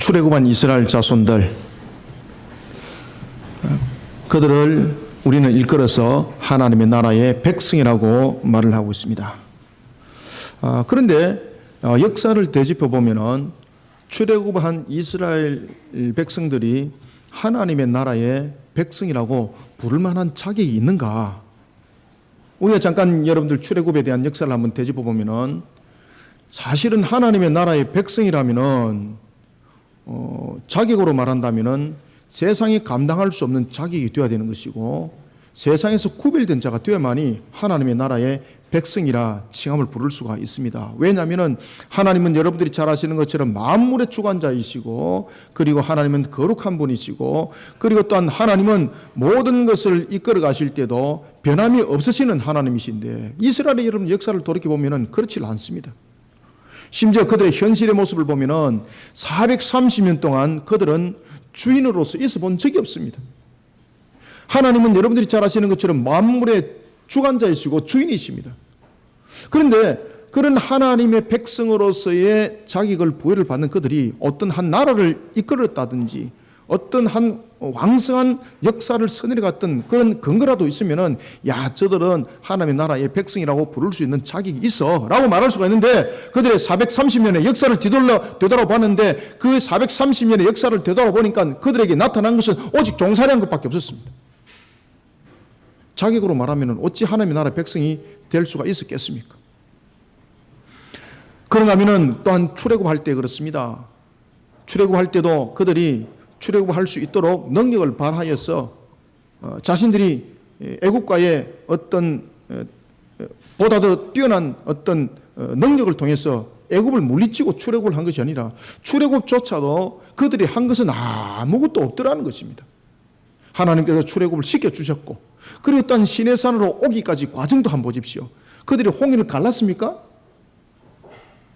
출애굽한 이스라엘 자손들, 그들을 우리는 일컬어서 하나님의 나라의 백성이라고 말을 하고 있습니다. 그런데 역사를 되짚어 보면은 출애굽한 이스라엘 백성들이 하나님의 나라의 백성이라고 부를 만한 자격이 있는가? 우리가 잠깐 여러분들 출애굽에 대한 역사를 한번 되짚어 보면은 사실은 하나님의 나라의 백성이라면은 자격으로 말한다면은 세상이 감당할 수 없는 자격이 되어야 되는 것이고 세상에서 구별된 자가 되어야만이 하나님의 나라의 백성이라 칭함을 부를 수가 있습니다. 왜냐하면 하나님은 여러분들이 잘 아시는 것처럼 만물의 주관자이시고 그리고 하나님은 거룩한 분이시고 그리고 또한 하나님은 모든 것을 이끌어 가실 때도 변함이 없으시는 하나님이신데 이스라엘의 여러분 역사를 돌이켜보면 그렇지 않습니다. 심지어 그들의 현실의 모습을 보면 430년 동안 그들은 주인으로서 있어 본 적이 없습니다. 하나님은 여러분들이 잘 아시는 것처럼 만물의 주관자이시고 주인이십니다. 그런데 그런 하나님의 백성으로서의 자격을 부여를 받는 그들이 어떤 한 나라를 이끌었다든지 어떤 한 왕성한 역사를 서내려갔던 그런 근거라도 있으면은 야 저들은 하나님의 나라의 백성이라고 부를 수 있는 자격이 있어 라고 말할 수가 있는데 그들의 430년의 역사를 되돌아봤는데 그 430년의 역사를 되돌아보니까 그들에게 나타난 것은 오직 종살이한 것밖에 없었습니다. 자격으로 말하면 어찌 하나님의 나라의 백성이 될 수가 있었겠습니까? 그런가 하면 또한 출애굽할 때 그렇습니다. 출애굽할 때도 그들이 출애굽할 수 있도록 능력을 발하여서 자신들이 애국과의 어떤 보다 더 뛰어난 어떤 능력을 통해서 애굽을 물리치고 출애굽을 한 것이 아니라 출애굽조차도 그들이 한 것은 아무것도 없더라는 것입니다. 하나님께서 출애굽을 시켜주셨고 그리고 또한 시내산으로 오기까지 과정도 한번 보십시오. 그들이 홍해를 갈랐습니까?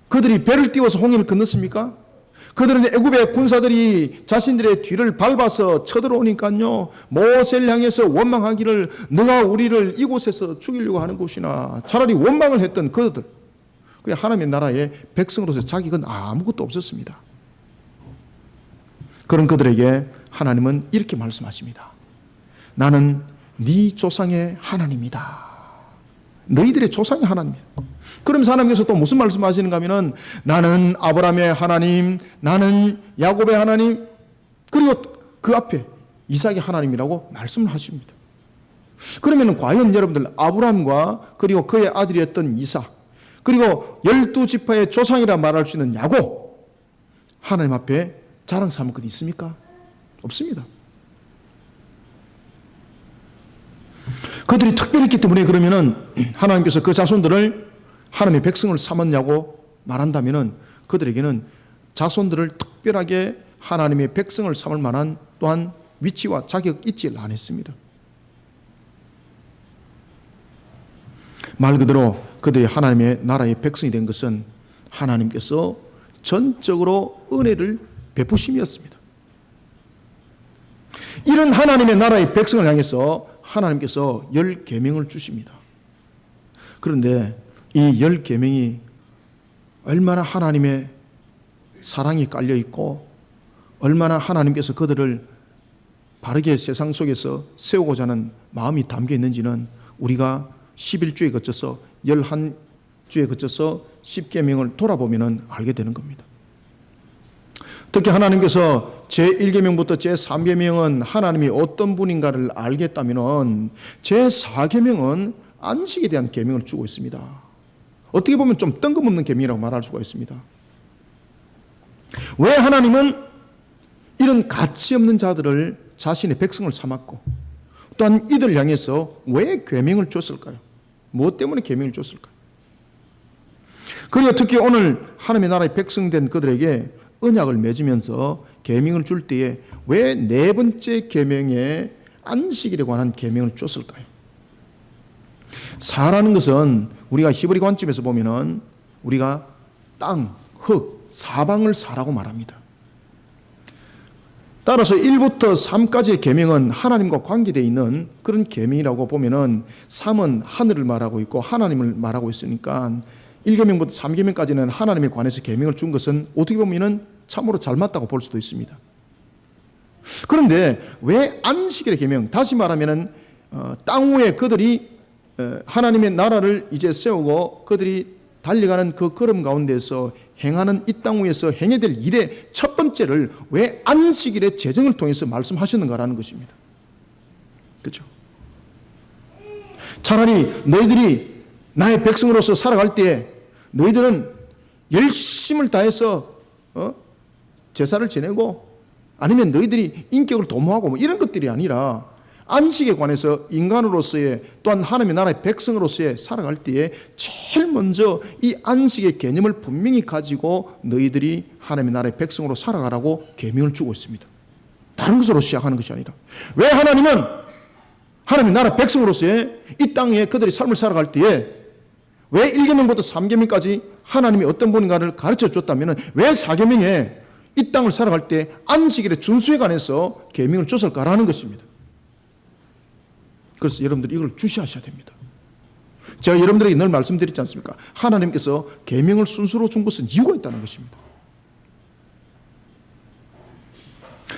그들이 배를 띄워서 홍해를 건넜습니까? 그들은 애굽의 군사들이 자신들의 뒤를 밟아서 쳐들어오니까요 모세를 향해서 원망하기를 너가 우리를 이곳에서 죽이려고 하는 것이나 차라리 원망을 했던 그들 하나님의 나라의 백성으로서 자격은 아무것도 없었습니다. 그런 그들에게 하나님은 이렇게 말씀하십니다. 나는 네 조상의 하나님이다. 너희들의 조상의 하나님이다. 그러면서 하나님께서 또 무슨 말씀하시는가 하면은 나는 아브라함의 하나님, 나는 야곱의 하나님, 그리고 그 앞에 이삭의 하나님이라고 말씀을 하십니다. 그러면 과연 여러분들 아브라함과 그리고 그의 아들이었던 이삭, 그리고 12지파의 조상이라 말할 수 있는 야곱, 하나님 앞에 자랑 삼을 것이 있습니까? 없습니다. 그들이 특별히 했기 때문에 그러면은 하나님께서 그 자손들을 하나님의 백성을 삼았냐고 말한다면은 그들에게는 자손들을 특별하게 하나님의 백성을 삼을 만한 또한 위치와 자격이 있지 않았습니다. 말 그대로 그들이 하나님의 나라의 백성이 된 것은 하나님께서 전적으로 은혜를 베푸심이었습니다. 이런 하나님의 나라의 백성을 향해서 하나님께서 10계명을 주십니다. 그런데 이 10계명이 얼마나 하나님의 사랑이 깔려 있고 얼마나 하나님께서 그들을 바르게 세상 속에서 세우고자 하는 마음이 담겨 있는지는 우리가 11주에 거쳐서 11주에 거쳐서 10계명을 돌아보면 알게 되는 겁니다. 특히 하나님께서 제1계명부터 제3계명은 하나님이 어떤 분인가를 알겠다면 제4계명은 안식에 대한 계명을 주고 있습니다. 어떻게 보면 좀 뜬금없는 계명이라고 말할 수가 있습니다. 왜 하나님은 이런 가치 없는 자들을 자신의 백성을 삼았고 또한 이들을 향해서 왜 계명을 줬을까요? 무엇 때문에 계명을 줬을까요? 그리고 특히 오늘 하나님의 나라의 백성된 그들에게 언약을 맺으면서 계명을 줄 때에 왜 네 번째 계명에 안식일에 관한 계명을 줬을까요? 사라는 것은 우리가 히브리 관점에서 보면은 우리가 땅, 흙, 사방을 사라고 말합니다. 따라서 1부터 3까지의 계명은 하나님과 관계되어 있는 그런 계명이라고 보면은 3은 하늘을 말하고 있고 하나님을 말하고 있으니까 1계명부터 3계명까지는 하나님에 관해서 계명을 준 것은 어떻게 보면은 참으로 잘 맞다고 볼 수도 있습니다. 그런데 왜 안식일의 계명, 다시 말하면은 땅 위에 그들이 하나님의 나라를 이제 세우고 그들이 달려가는 그 걸음 가운데서 행하는 이 땅 위에서 행해야 될 일의 첫 번째를 왜 안식일의 제정을 통해서 말씀하셨는가라는 것입니다. 그렇죠? 차라리 너희들이 나의 백성으로서 살아갈 때에 너희들은 열심을 다해서 제사를 지내고 아니면 너희들이 인격을 도모하고 뭐 이런 것들이 아니라 안식에 관해서 인간으로서의 또한 하나님의 나라의 백성으로서의 살아갈 때에 제일 먼저 이 안식의 개념을 분명히 가지고 너희들이 하나님의 나라의 백성으로 살아가라고 계명을 주고 있습니다. 다른 것으로 시작하는 것이 아니라 왜 하나님은 하나님의 나라 백성으로서의 이 땅에 그들이 삶을 살아갈 때에 왜 1계명부터 3계명까지 하나님이 어떤 분인가를 가르쳐 줬다면 왜 4계명에 이 땅을 살아갈 때 안식일의 준수에 관해서 계명을 줬을까라는 것입니다. 그래서 여러분들이 이걸 주시하셔야 됩니다. 제가 여러분들에게 늘 말씀드렸지 않습니까? 하나님께서 계명을 순서로 준 것은 이유가 있다는 것입니다.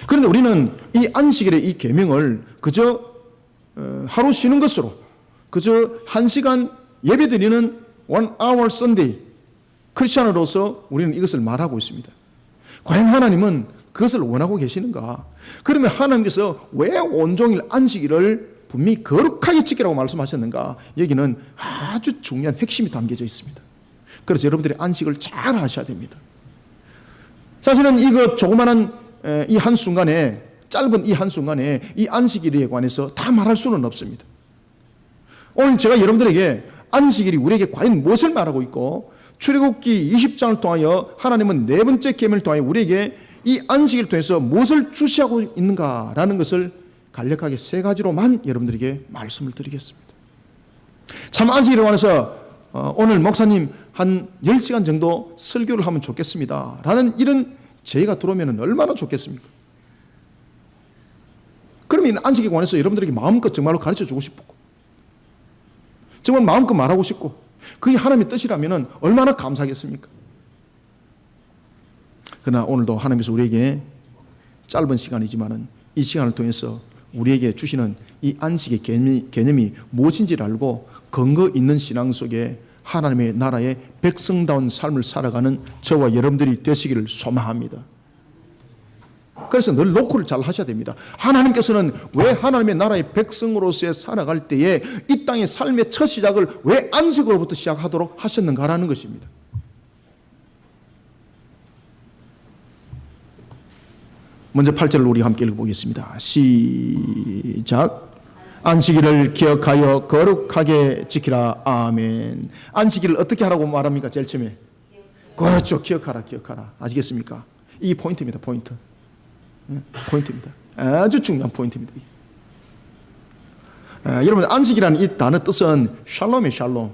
그런데 우리는 이 안식일의 이 계명을 그저 하루 쉬는 것으로 그저 1시간 예배드리는 1 hour Sunday 크리스천으로서 우리는 이것을 말하고 있습니다. 과연 하나님은 그것을 원하고 계시는가? 그러면 하나님께서 왜 온종일 안식일을 분명히 거룩하게 지키라고 말씀하셨는가? 여기는 아주 중요한 핵심이 담겨져 있습니다. 그래서 여러분들이 안식을 잘 하셔야 됩니다. 사실은 이거 조그마한 이 한순간에 짧은 이 한순간에 이 안식일에 관해서 다 말할 수는 없습니다. 오늘 제가 여러분들에게 안식일이 우리에게 과연 무엇을 말하고 있고 출애굽기 20장을 통하여 하나님은 네 번째 계명을 통하여 우리에게 이 안식일을 통해서 무엇을 주시하고 있는가라는 것을 간략하게 세 가지로만 여러분들에게 말씀을 드리겠습니다. 참 안식일에 관해서 오늘 목사님 한 10시간 정도 설교를 하면 좋겠습니다 라는 이런 제의가 들어오면 얼마나 좋겠습니까? 그러면 안식일에 관해서 여러분들에게 마음껏 정말로 가르쳐 주고 싶고 정말 마음껏 말하고 싶고 그게 하나님의 뜻이라면 얼마나 감사하겠습니까? 그러나 오늘도 하나님께서 우리에게 짧은 시간이지만 이 시간을 통해서 우리에게 주시는 이 안식의 개념이 무엇인지를 알고 근거 있는 신앙 속에 하나님의 나라의 백성다운 삶을 살아가는 저와 여러분들이 되시기를 소망합니다. 그래서 늘 노크를 잘 하셔야 됩니다. 하나님께서는 왜 하나님의 나라의 백성으로서의 살아갈 때에 이 땅의 삶의 첫 시작을 왜 안식으로부터 시작하도록 하셨는가라는 것입니다. 먼저 8절을 우리 함께 읽어보겠습니다. 시작. 안식일을 기억하여 거룩하게 지키라. 아멘. 안식일을 어떻게 하라고 말합니까? 제일 처음에. 그렇죠. 기억하라. 아시겠습니까? 이게 포인트입니다. 포인트입니다. 아주 중요한 포인트입니다. 여러분 안식이라는 이 단어 뜻은 샬롬이에요.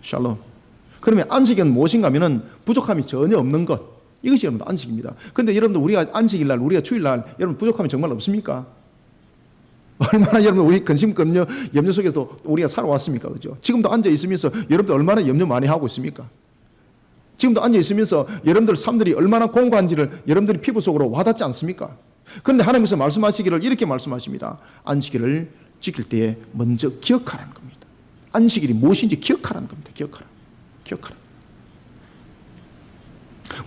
샬롬. 그러면 안식은 무엇인가 하면은 부족함이 전혀 없는 것. 이것이 여러분 안식입니다. 그런데 여러분들 우리가 안식일날 우리가 주일날 여러분 부족함이 정말 없습니까? 얼마나 여러분 우리 근심 염려 속에서 우리가 살아왔습니까? 그죠? 지금도 앉아 있으면서 여러분들 얼마나 염려 많이 하고 있습니까? 지금도 앉아 있으면서 여러분들 삶들이 얼마나 공고한지를 여러분들이 피부 속으로 와닿지 않습니까? 그런데 하나님께서 말씀하시기를 이렇게 말씀하십니다. 안식일을 지킬 때에 먼저 기억하라는 겁니다. 안식일이 무엇인지 기억하라는 겁니다. 기억하라.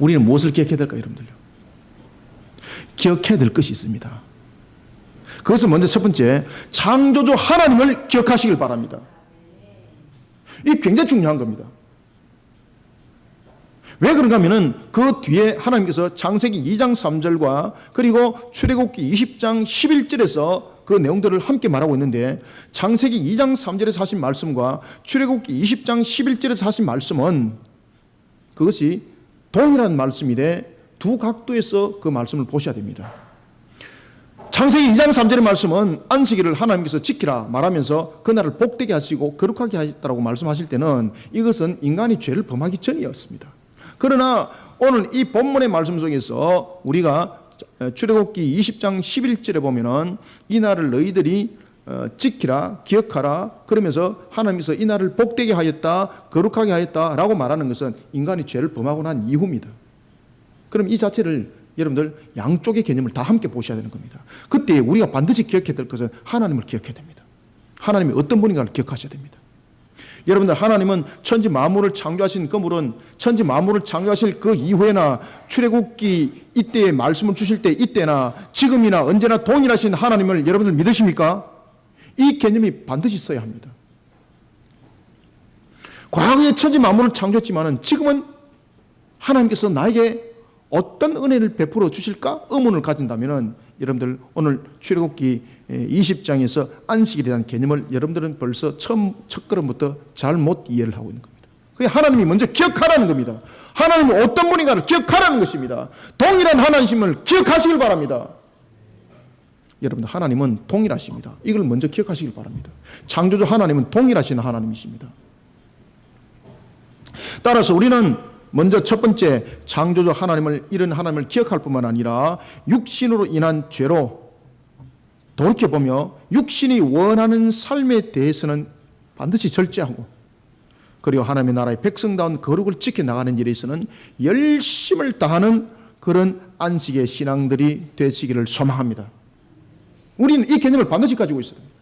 우리는 무엇을 기억해야 될까요, 여러분들요? 기억해야 될 것이 있습니다. 그것은 먼저 첫 번째, 창조주 하나님을 기억하시길 바랍니다. 이게 굉장히 중요한 겁니다. 왜 그런가 하면은 그 뒤에 하나님께서 창세기 2장 3절과 그리고 출애굽기 20장 11절에서 그 내용들을 함께 말하고 있는데 창세기 2장 3절에서 하신 말씀과 출애굽기 20장 11절에서 하신 말씀은 그것이 동일한 말씀인데 두 각도에서 그 말씀을 보셔야 됩니다. 창세기 2장 3절의 말씀은 안식일을 하나님께서 지키라 말하면서 그날을 복되게 하시고 거룩하게 하셨다고 말씀하실 때는 이것은 인간이 죄를 범하기 전이었습니다. 그러나 오늘 이 본문의 말씀 속에서 우리가 출애굽기 20장 11절에 보면은 이 날을 너희들이 지키라 기억하라 그러면서 하나님께서 이 날을 복되게 하였다 거룩하게 하였다라고 말하는 것은 인간이 죄를 범하고 난 이후입니다. 그럼 이 자체를 여러분들 양쪽의 개념을 다 함께 보셔야 되는 겁니다. 그때 우리가 반드시 기억해야 될 것은 하나님을 기억해야 됩니다. 하나님이 어떤 분인가를 기억하셔야 됩니다. 여러분들, 하나님은 천지 만물을 창조하신 그물은 천지 만물을 창조하실 그 이후에나 출애굽기 이때에 말씀을 주실 때 이때나 지금이나 언제나 동일하신 하나님을 여러분들 믿으십니까? 이 개념이 반드시 있어야 합니다. 과거에 천지 만물을 창조했지만 지금은 하나님께서 나에게 어떤 은혜를 베풀어 주실까 의문을 가진다면 여러분들 오늘 출애굽기 20장에서 안식일에 대한 개념을 여러분들은 벌써 첫 걸음부터 잘못 이해를 하고 있는 겁니다. 그게 하나님이 먼저 기억하라는 겁니다. 하나님은 어떤 분인가를 기억하라는 것입니다. 동일한 하나님을 기억하시길 바랍니다. 여러분들, 하나님은 동일하십니다. 이걸 먼저 기억하시길 바랍니다. 창조주 하나님은 동일하신 하나님이십니다. 따라서 우리는 먼저 첫 번째 창조주 하나님을, 이런 하나님을 기억할 뿐만 아니라 육신으로 인한 죄로 돌이켜보며 육신이 원하는 삶에 대해서는 반드시 절제하고, 그리고 하나님의 나라의 백성다운 거룩을 지켜나가는 일에 있어서는 열심을 다하는 그런 안식의 신앙들이 되시기를 소망합니다. 우리는 이 개념을 반드시 가지고 있어야 됩니다.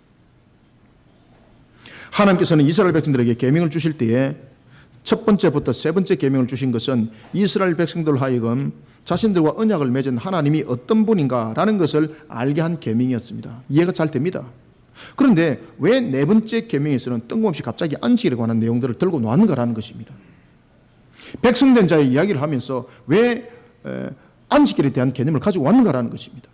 하나님께서는 이스라엘 백성들에게 계명을 주실 때에 첫 번째부터 세 번째 계명을 주신 것은 이스라엘 백성들 하여금 자신들과 언약을 맺은 하나님이 어떤 분인가라는 것을 알게 한 계명이었습니다. 이해가 잘 됩니다. 그런데 왜 네 번째 계명에서는 뜬금없이 갑자기 안식일에 관한 내용들을 들고 놓았는가라는 것입니다. 백성된 자의 이야기를 하면서 왜 안식일에 대한 개념을 가지고 왔는가라는 것입니다.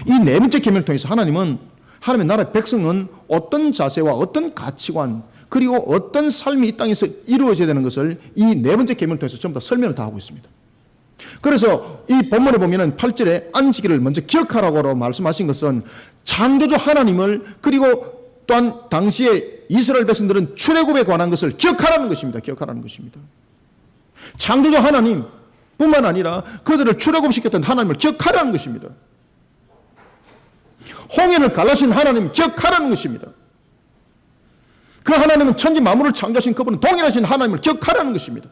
이 네 번째 계명을 통해서 하나님은, 하나님의 나라의 백성은 어떤 자세와 어떤 가치관, 그리고 어떤 삶이 이 땅에서 이루어져야 되는 것을 이 네 번째 계명을 통해서 전부 다 설명을 다 하고 있습니다. 그래서 이 본문에 보면은 8절에 안식일을 먼저 기억하라고 말씀하신 것은 창조주 하나님을, 그리고 또한 당시에 이스라엘 백성들은 출애굽에 관한 것을 기억하라는 것입니다. 기억하라는 것입니다. 창조주 하나님 뿐만 아니라 그들을 출애굽시켰던 하나님을 기억하라는 것입니다. 홍해를 갈라신 하나님 기억하라는 것입니다. 그 하나님은 천지 만물을 창조하신 그분은 동일하신 하나님을 기억하라는 것입니다.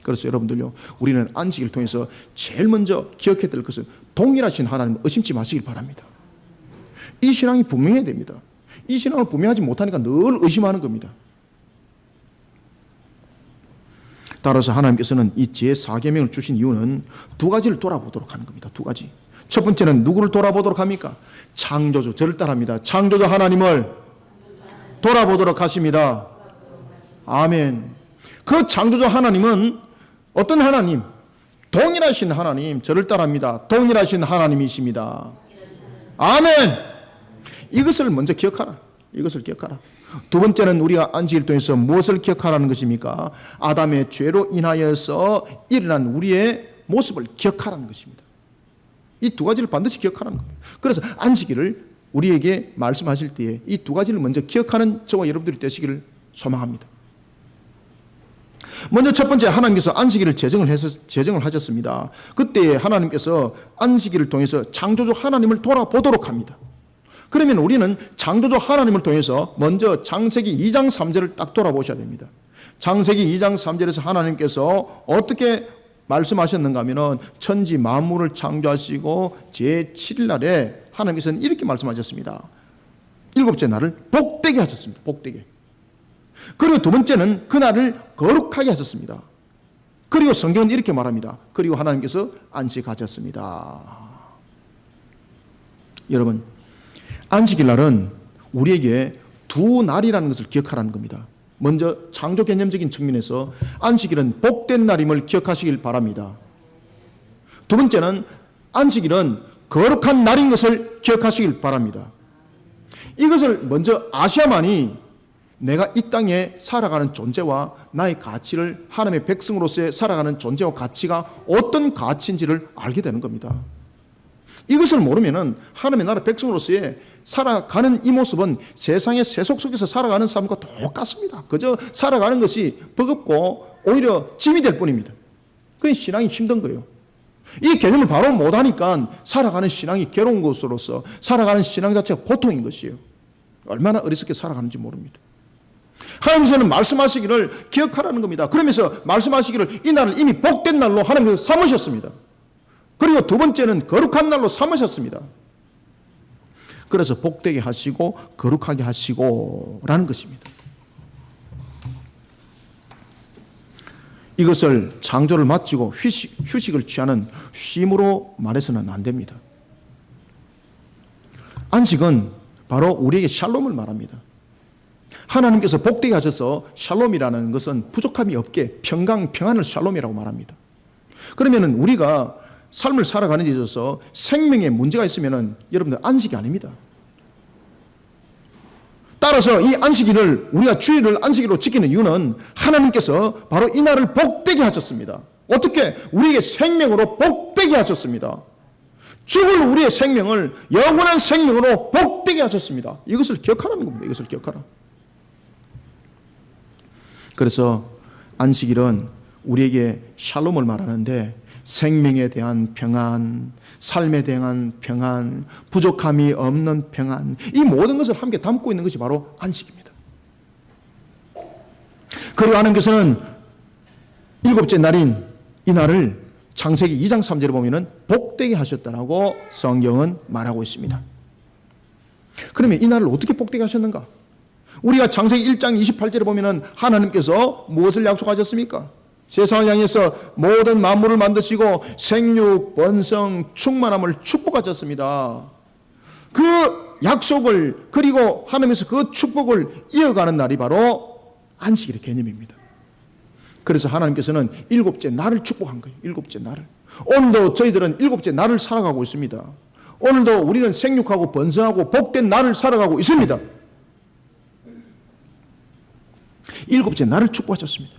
그래서 여러분들요, 우리는 안식일을 통해서 제일 먼저 기억해야 될 것은 동일하신 하나님을 의심치 마시길 바랍니다. 이 신앙이 분명해야 됩니다. 이 신앙을 분명하지 못하니까 늘 의심하는 겁니다. 따라서 하나님께서는 이 제4계명을 주신 이유는 두 가지를 돌아보도록 하는 겁니다. 두 가지. 첫 번째는 누구를 돌아보도록 합니까? 창조주, 저를 따라합니다. 창조주 하나님을 돌아보도록 하십니다. 아멘. 그 창조주 하나님은 어떤 하나님? 동일하신 하나님, 저를 따라합니다. 동일하신 하나님이십니다. 아멘. 이것을 먼저 기억하라. 이것을 기억하라. 두 번째는 우리가 안식일을 통해서 무엇을 기억하라는 것입니까? 아담의 죄로 인하여서 일어난 우리의 모습을 기억하라는 것입니다. 이 두 가지를 반드시 기억하라는 겁니다. 그래서 안식일을 우리에게 말씀하실 때에 이 두 가지를 먼저 기억하는 저와 여러분들이 되시기를 소망합니다. 먼저 첫 번째, 하나님께서 안식일을 제정을 하셨습니다. 그때 하나님께서 안식일을 통해서 창조주 하나님을 돌아보도록 합니다. 그러면 우리는 창조주 하나님을 통해서 먼저 창세기 2장 3절을 딱 돌아보셔야 됩니다. 창세기 2장 3절에서 하나님께서 어떻게 말씀하셨는가 하면은 천지 만물을 창조하시고 제7일 날에 하나님께서는 이렇게 말씀하셨습니다. 일곱째 날을 복되게 하셨습니다. 복되게. 그리고 두 번째는 그 날을 거룩하게 하셨습니다. 그리고 성경은 이렇게 말합니다. 그리고 하나님께서 안식하셨습니다. 여러분, 안식일 날은 우리에게 두 날이라는 것을 기억하라는 겁니다. 먼저 창조 개념적인 측면에서 안식일은 복된 날임을 기억하시길 바랍니다. 두 번째는 안식일은 거룩한 날인 것을 기억하시길 바랍니다. 이것을 먼저 아셔야만이 내가 이 땅에 살아가는 존재와 나의 가치를, 하나님의 백성으로서의 살아가는 존재와 가치가 어떤 가치인지를 알게 되는 겁니다. 이것을 모르면은 하나님의 나라 백성으로서의 살아가는 이 모습은 세상의 세속 속에서 살아가는 삶과 똑같습니다. 그저 살아가는 것이 버겁고 오히려 짐이 될 뿐입니다. 그게 신앙이 힘든 거예요. 이 개념을 바로 못하니까 살아가는 신앙이 괴로운 것으로서 살아가는 신앙 자체가 고통인 것이에요. 얼마나 어리석게 살아가는지 모릅니다. 하나님께서는 말씀하시기를 기억하라는 겁니다. 그러면서 말씀하시기를 이 날을 이미 복된 날로 하나님께서 삼으셨습니다. 그리고 두 번째는 거룩한 날로 삼으셨습니다. 그래서 복되게 하시고 거룩하게 하시고 라는 것입니다. 이것을 창조를 마치고 휴식을 취하는 쉼으로 말해서는 안 됩니다. 안식은 바로 우리에게 샬롬을 말합니다. 하나님께서 복되게 하셔서 샬롬이라는 것은 부족함이 없게 평안을 샬롬이라고 말합니다. 그러면 우리가 삶을 살아가는 데 있어서 생명에 문제가 있으면 여러분들 안식이 아닙니다. 따라서 이 안식일을 우리가 주일을 안식일로 지키는 이유는 하나님께서 바로 이 날을 복되게 하셨습니다. 어떻게? 우리에게 생명으로 복되게 하셨습니다. 죽을 우리의 생명을 영원한 생명으로 복되게 하셨습니다. 이것을 기억하라는 겁니다. 이것을 기억하라. 그래서 안식일은 우리에게 샬롬을 말하는데 생명에 대한 평안, 삶에 대한 평안, 부족함이 없는 평안, 이 모든 것을 함께 담고 있는 것이 바로 안식입니다. 그리고 하나님께서는 일곱째 날인 이 날을 창세기 2장 3절에 보면 복되게 하셨다라고 성경은 말하고 있습니다. 그러면 이 날을 어떻게 복되게 하셨는가? 우리가 창세기 1장 28절에 보면 하나님께서 무엇을 약속하셨습니까? 세상을 향해서 모든 만물을 만드시고 생육, 번성, 충만함을 축복하셨습니다. 그 약속을 그리고 하나님께서 그 축복을 이어가는 날이 바로 안식일의 개념입니다. 그래서 하나님께서는 일곱째 날을 축복한 거예요. 일곱째 날을. 오늘도 저희들은 일곱째 날을 살아가고 있습니다. 오늘도 우리는 생육하고 번성하고 복된 날을 살아가고 있습니다. 일곱째 날을 축복하셨습니다.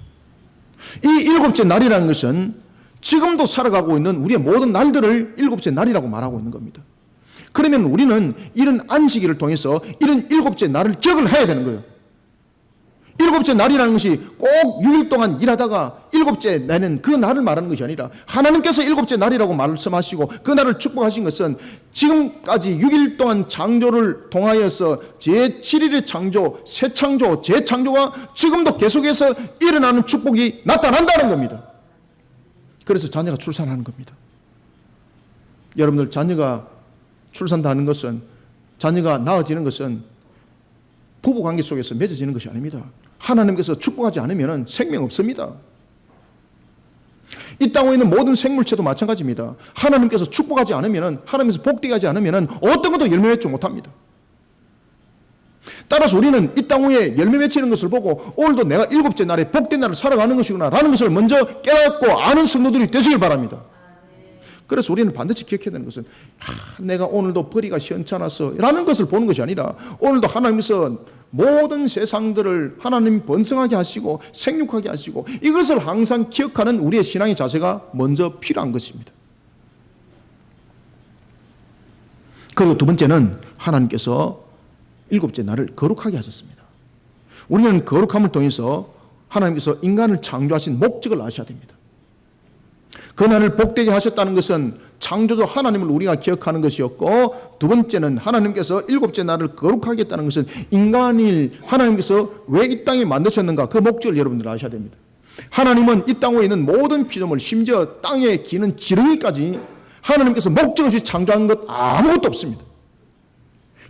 이 일곱째 날이라는 것은 지금도 살아가고 있는 우리의 모든 날들을 일곱째 날이라고 말하고 있는 겁니다. 그러면 우리는 이런 안식일을 통해서 이런 일곱째 날을 기억을 해야 되는 거예요. 일곱째 날이라는 것이 꼭 6일 동안 일하다가 일곱째 날은 그 날을 말하는 것이 아니라 하나님께서 일곱째 날이라고 말씀하시고 그 날을 축복하신 것은 지금까지 6일 동안 창조를 통하여서 제7일의 창조, 새 창조, 재창조가 지금도 계속해서 일어나는 축복이 나타난다는 겁니다. 그래서 자녀가 출산하는 겁니다. 여러분들 자녀가 출산하는 것은, 자녀가 낳아지는 것은 부부관계 속에서 맺어지는 것이 아닙니다. 하나님께서 축복하지 않으면 생명 없습니다. 이 땅에 있는 모든 생물체도 마찬가지입니다. 하나님께서 축복하지 않으면, 하나님께서 복되게 하지 않으면 어떤 것도 열매 맺지 못합니다. 따라서 우리는 이 땅 위에 열매 맺히는 것을 보고 오늘도 내가 일곱째 날에 복된 날을 살아가는 것이구나 라는 것을 먼저 깨닫고 아는 성도들이 되시길 바랍니다. 그래서 우리는 반드시 기억해야 되는 것은 내가 오늘도 벌이가 시원찮았어 라는 것을 보는 것이 아니라 오늘도 하나님께서 모든 세상들을 하나님 번성하게 하시고 생육하게 하시고 이것을 항상 기억하는 우리의 신앙의 자세가 먼저 필요한 것입니다. 그리고 두 번째는 하나님께서 일곱째 날을 거룩하게 하셨습니다. 우리는 거룩함을 통해서 하나님께서 인간을 창조하신 목적을 아셔야 됩니다. 그 날을 복되게 하셨다는 것은 창조주 하나님을 우리가 기억하는 것이었고, 두 번째는 하나님께서 일곱째 날을 거룩하게 했다는 것은 인간이 하나님께서 왜 이 땅에 만드셨는가 그 목적을 여러분들 아셔야 됩니다. 하나님은 이 땅 위에 있는 모든 피조물, 심지어 땅에 기는 지렁이까지 하나님께서 목적 없이 창조한 것 아무것도 없습니다.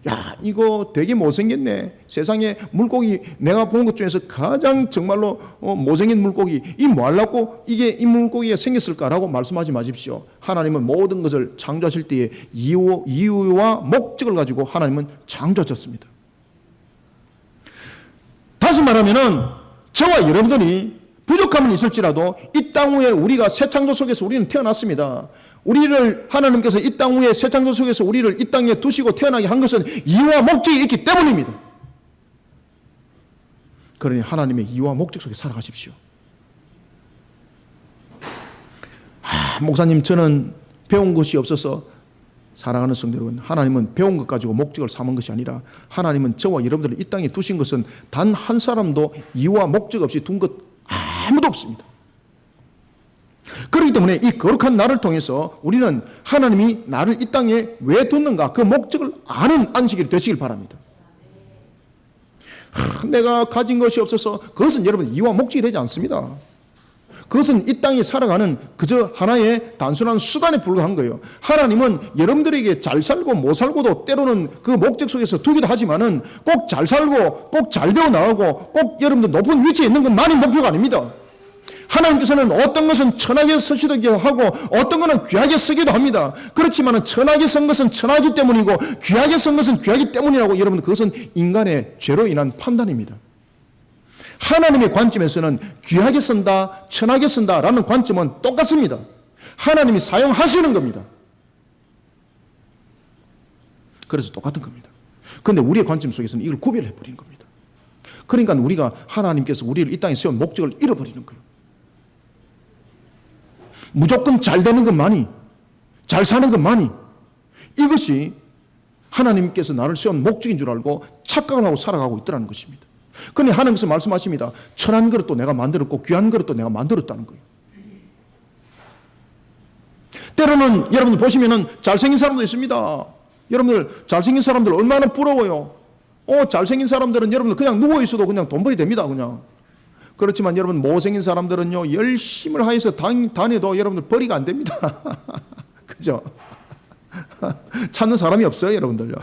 야, 이거 되게 못생겼네. 세상에 물고기 내가 본 것 중에서 가장 정말로 못생긴 물고기, 이 뭐 하려고 이게 이 물고기가 생겼을까라고 말씀하지 마십시오. 하나님은 모든 것을 창조하실 때에 이유와 목적을 가지고 하나님은 창조하셨습니다. 다시 말하면은 저와 여러분들이 부족함은 있을지라도 이 땅 위에 우리가 새 창조 속에서 우리는 태어났습니다. 우리를 하나님께서 이 땅 위에 새 창조 속에서 우리를 이 땅에 두시고 태어나게 한 것은 이유와 목적이 있기 때문입니다. 그러니 하나님의 이유와 목적 속에 살아가십시오. 목사님, 저는 배운 것이 없어서. 사랑하는 성도 여러분, 하나님은 배운 것 가지고 목적을 삼은 것이 아니라 하나님은 저와 여러분들을 이 땅에 두신 것은 단 한 사람도 이유와 목적 없이 둔 것 아무도 없습니다. 그렇기 때문에 이 거룩한 날을 통해서 우리는 하나님이 나를 이 땅에 왜 뒀는가 그 목적을 아는 안식일이 되시길 바랍니다. 내가 가진 것이 없어서, 그것은 여러분 이유와 목적이 되지 않습니다. 그것은 이 땅에 살아가는 그저 하나의 단순한 수단에 불과한 거예요. 하나님은 여러분들에게 잘 살고 못 살고도 때로는 그 목적 속에서 두기도 하지만은 꼭 잘 살고 꼭 잘 되어 나가고 꼭 여러분들 높은 위치에 있는 것만이 목표가 아닙니다. 하나님께서는 어떤 것은 천하게 쓰시기도 하고 어떤 것은 귀하게 쓰기도 합니다. 그렇지만 천하게 쓴 것은 천하기 때문이고 귀하게 쓴 것은 귀하기 때문이라고, 여러분 그것은 인간의 죄로 인한 판단입니다. 하나님의 관점에서는 귀하게 쓴다, 천하게 쓴다라는 관점은 똑같습니다. 하나님이 사용하시는 겁니다. 그래서 똑같은 겁니다. 그런데 우리의 관점 속에서는 이걸 구별해버린 겁니다. 그러니까 우리가 하나님께서 우리를 이 땅에 세운 목적을 잃어버리는 거예요. 무조건 잘 되는 것만이, 잘 사는 것만이, 이것이 하나님께서 나를 세운 목적인 줄 알고 착각을 하고 살아가고 있더라는 것입니다. 그런데 하나님께서 말씀하십니다. 천한 그릇도 내가 만들었고 귀한 그릇도 내가 만들었다는 거예요. 때로는 여러분들 보시면은 잘생긴 사람도 있습니다. 여러분들 잘생긴 사람들 얼마나 부러워요. 잘생긴 사람들은 여러분들 그냥 누워있어도 그냥 돈벌이 됩니다. 그냥. 그렇지만 여러분 못생긴 사람들은요, 열심을 하여서 다녀도 여러분들 벌이가 안 됩니다. 그죠? 찾는 사람이 없어요, 여러분들요.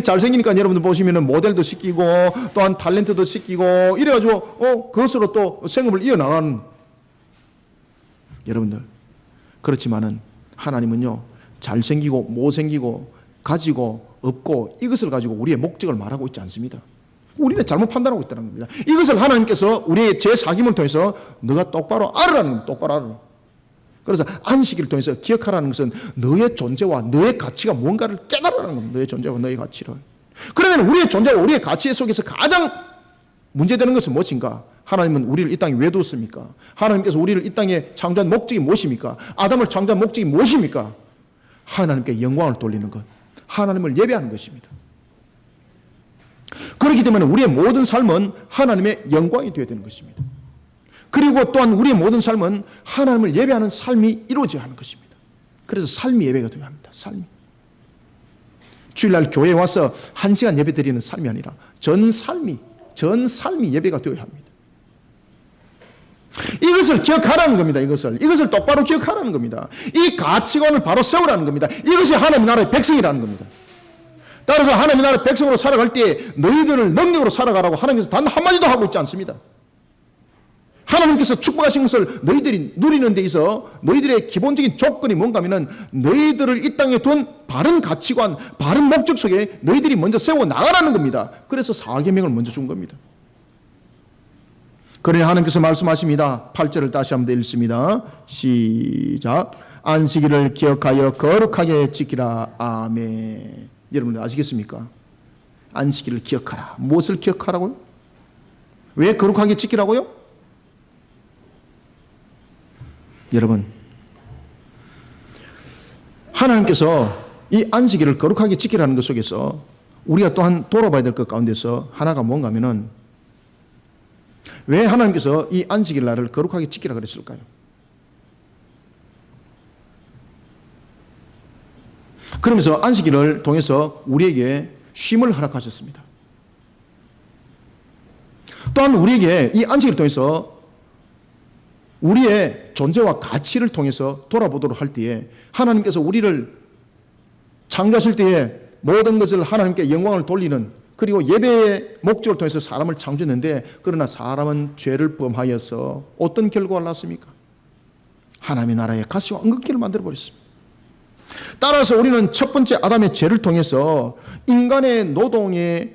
잘생기니까 여러분들 보시면은 모델도 시키고 또한 탤런트도 시키고 이래가지고 그것으로 또 생업을 이어나가는 여러분들. 그렇지만은 하나님은요, 잘생기고 못생기고 가지고 없고 이것을 가지고 우리의 목적을 말하고 있지 않습니다. 우리는 잘못 판단하고 있다는 겁니다. 이것을 하나님께서 우리의 제사김을 통해서 너가 똑바로 알으라는 겁니다. 똑바로 알으라. 그래서 안식일을 통해서 기억하라는 것은 너의 존재와 너의 가치가 뭔가를 깨달으라는 겁니다. 너의 존재와 너의 가치를. 그러면 우리의 존재와 우리의 가치 속에서 가장 문제되는 것은 무엇인가? 하나님은 우리를 이 땅에 왜 두었습니까? 하나님께서 우리를 이 땅에 창조한 목적이 무엇입니까? 아담을 창조한 목적이 무엇입니까? 하나님께 영광을 돌리는 것, 하나님을 예배하는 것입니다. 그렇기 때문에 우리의 모든 삶은 하나님의 영광이 되어야 되는 것입니다. 그리고 또한 우리의 모든 삶은 하나님을 예배하는 삶이 이루어져야 하는 것입니다. 그래서 삶이 예배가 되어야 합니다. 삶이. 주일날 교회에 와서 1시간 예배 드리는 삶이 아니라 전 삶이 예배가 되어야 합니다. 이것을 기억하라는 겁니다. 이것을 똑바로 기억하라는 겁니다. 이 가치관을 바로 세우라는 겁니다. 이것이 하나님 나라의 백성이라는 겁니다. 따라서 하나님 나라의 백성으로 살아갈 때 너희들을 능력으로 살아가라고 하나님께서 단 한마디도 하고 있지 않습니다. 하나님께서 축복하신 것을 너희들이 누리는 데 있어 너희들의 기본적인 조건이 뭔가 하면은 너희들을 이 땅에 둔 바른 가치관, 바른 목적 속에 너희들이 먼저 세워 나가라는 겁니다. 그래서 사계명을 먼저 준 겁니다. 그러니 하나님께서 말씀하십니다. 8절을 다시 한번 읽습니다. 시작. 안식일을 기억하여 거룩하게 지키라. 아멘. 여러분들 아시겠습니까? 안식일을 기억하라. 무엇을 기억하라고요? 왜 거룩하게 지키라고요? 여러분, 하나님께서 이 안식일을 거룩하게 지키라는 것 속에서 우리가 또한 돌아봐야 될 것 가운데서 하나가 뭔가 하면은 왜 하나님께서 이 안식일 날을 거룩하게 지키라 그랬을까요? 그러면서 안식일을 통해서 우리에게 쉼을 허락하셨습니다. 또한 우리에게 이 안식일을 통해서 우리의 존재와 가치를 통해서 돌아보도록 할 때에 하나님께서 우리를 창조하실 때에 모든 것을 하나님께 영광을 돌리는, 그리고 예배의 목적을 통해서 사람을 창조했는데, 그러나 사람은 죄를 범하여서 어떤 결과가 났습니까? 하나님의 나라의 가시와 은근기를 만들어버렸습니다. 따라서 우리는 첫 번째 아담의 죄를 통해서 인간의 노동에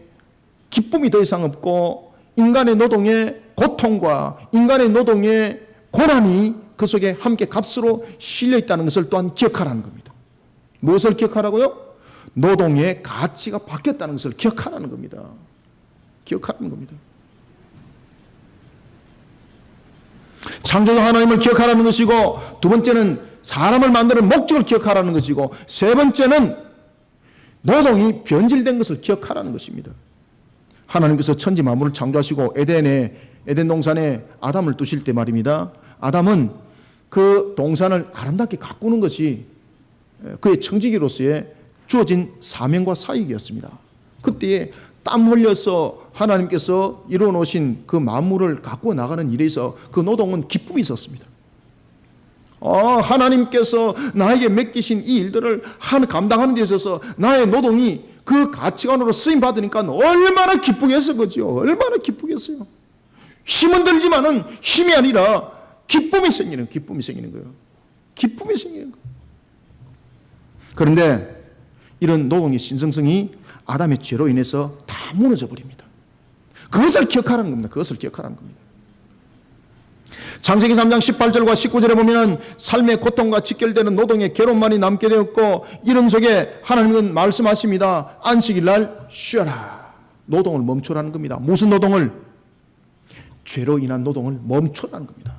기쁨이 더 이상 없고 인간의 노동의 고통과 인간의 노동의 고난이 그 속에 함께 값으로 실려 있다는 것을 또한 기억하라는 겁니다. 무엇을 기억하라고요? 노동의 가치가 바뀌었다는 것을 기억하라는 겁니다. 기억하라는 겁니다. 창조자 하나님을 기억하라는 것이고, 두 번째는 사람을 만드는 목적을 기억하라는 것이고, 세 번째는 노동이 변질된 것을 기억하라는 것입니다. 하나님께서 천지 만물을 창조하시고 에덴 동산에 아담을 두실 때 말입니다. 아담은 그 동산을 아름답게 가꾸는 것이 그의 청지기로서의 주어진 사명과 사역이었습니다. 그때에 땀 흘려서 하나님께서 이루어 놓으신 그 만물을 갖고 나가는 일에 있어 그 노동은 기쁨이 있었습니다. 하나님께서 나에게 맡기신 이 일들을 감당하는 데 있어서 나의 노동이 그 가치관으로 쓰임 받으니까 얼마나 기쁘겠어, 그죠? 얼마나 기쁘겠어요. 힘은 들지만은 힘이 아니라 기쁨이 생기는 거예요. 기쁨이 생기는 거예요. 그런데 이런 노동의 신성성이 아담의 죄로 인해서 다 무너져 버립니다. 그것을 기억하라는 겁니다. 그것을 기억하라는 겁니다. 창세기 3장 18절과 19절에 보면 삶의 고통과 직결되는 노동의 괴로움만이 남게 되었고 이런 속에 하나님은 말씀하십니다. 안식일 날 쉬어라. 노동을 멈추라는 겁니다. 무슨 노동을? 죄로 인한 노동을 멈추라는 겁니다.